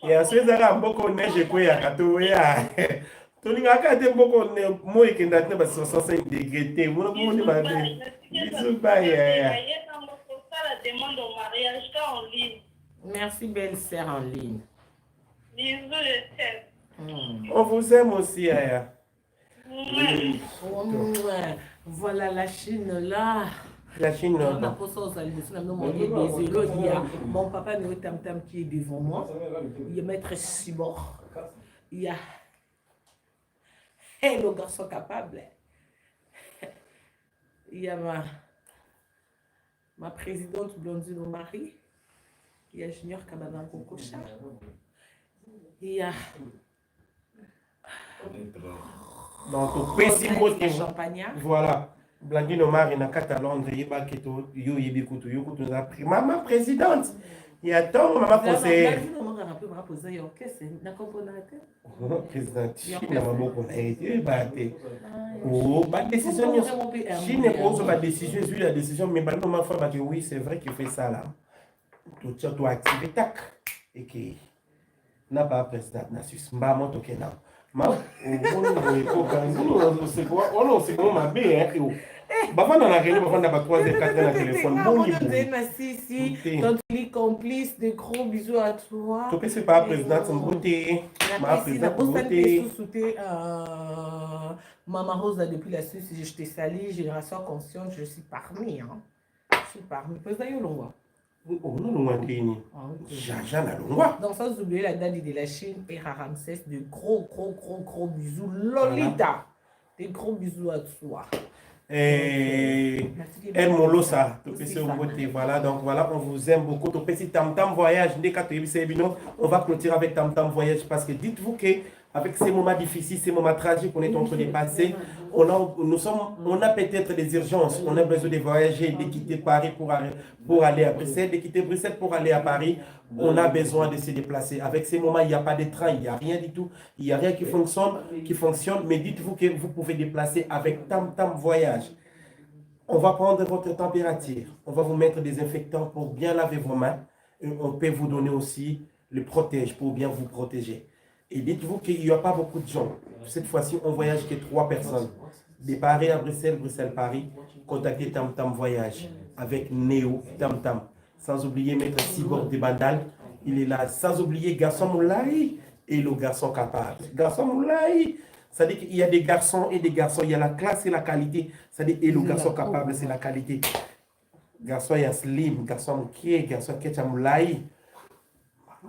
ya sweza ka mboko neje kwe ya katu ya tolingaka te mboko moi ekenda te ba 65 degré te mona moni mabe bisous bye yaya. La demande au mariage en ligne. Merci, belle-sœur en ligne. Bisous, je t'aime. On vous aime aussi, Yaya. Voilà la Chine là. La Chine, On a non. posé aux alliés, il y a mon papa Néo Tam Tam qui est devant moi. Il y a Maître Sibor. Il y a le garçon capable. Il y a ma présidente Blondine au mari. Il y a Junior Kabadan Kokocha. Il y a Donc, au petit Champagne. voilà. Blandine Omar, il y a 4 à Londres, il y a yo yebikutu, yo kutu na maman présidente. Il y a ton maman conseiller. Blandine Omar a un peu rapposé, il y a qu'est-ce que n'a pas présidente Chine na maboko na été baté. Oh, ba décision Chine pose ba décision, sur la décision mais Blandine Omar fait que oui, c'est vrai qu'il fait ça là. Tout ça doit activer tac et que n'a pas président na Suisse. Mba moto kena. Ma on sait comment ma bien hein. Bafana na réunion bafana ba 3 et 4 na téléphone. Bon ici. Donc il est complice, de gros bisous à toi. Tu peux c'est pas présidente Mboté. Ma présidente Mboté. Maman Rosa depuis la Suisse, je te salue, génération consciente, je suis parmi hein. Je suis parmi. Président Yolongwa. Oh non non Andrini. Jaja na longwa. Donc sans oublier la dame de la Chine et Ramsès, de gros bisous. Lolita. Des gros bisous à toi. El Molosa, voilà, donc voilà, on vous aime beaucoup. Ton petit Tam Tam Voyage, on va clôturer avec Tam Tam Voyage parce que dites-vous que avec ces moments difficiles, ces moments tragiques qu'on est en train de passer, on a peut-être des urgences, on a besoin de voyager, de quitter Paris pour aller à Bruxelles, de quitter Bruxelles pour aller à Paris. On a besoin de se déplacer. Avec ces moments, il n'y a pas de train, il n'y a rien du tout. Il n'y a rien qui fonctionne. Mais dites-vous que vous pouvez déplacer avec Tam Tam Voyage. On va prendre votre température. On va vous mettre des désinfectants pour bien laver vos mains. Et on peut vous donner aussi le protège pour bien vous protéger. Et dites-vous qu'il n'y a pas beaucoup de gens. Cette fois-ci, on voyage que 3 personnes. De Paris à Bruxelles, Bruxelles-Paris. Contactez Tam Tam Voyage avec Néo Tam Tam. Sans oublier Maître Sibor de Bandal, il est là. Sans oublier Garçon Moulaï et le garçon capable. Garçon Moulaï, ça dit qu'il y a des garçons et des garçons. Il y a la classe et la qualité. Ça dit et le garçon capable, c'est la qualité. Garçon, il y a Slim, garçon qui est, garçon qui est Moulaï.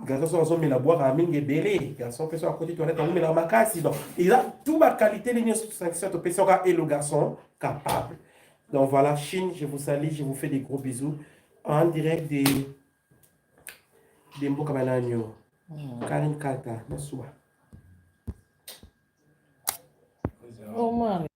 Garçon, on met la boire à Mingue Belé. Garçon, personne à côté de toilette, on met la macassi. Donc, il a toute ma qualité, les 500 personnes et le garçon capable. Donc voilà, Chine, je vous salue, je vous fais des gros bisous. En direct de Mboka Bananyo. Karine Kata, bonsoir. Oh,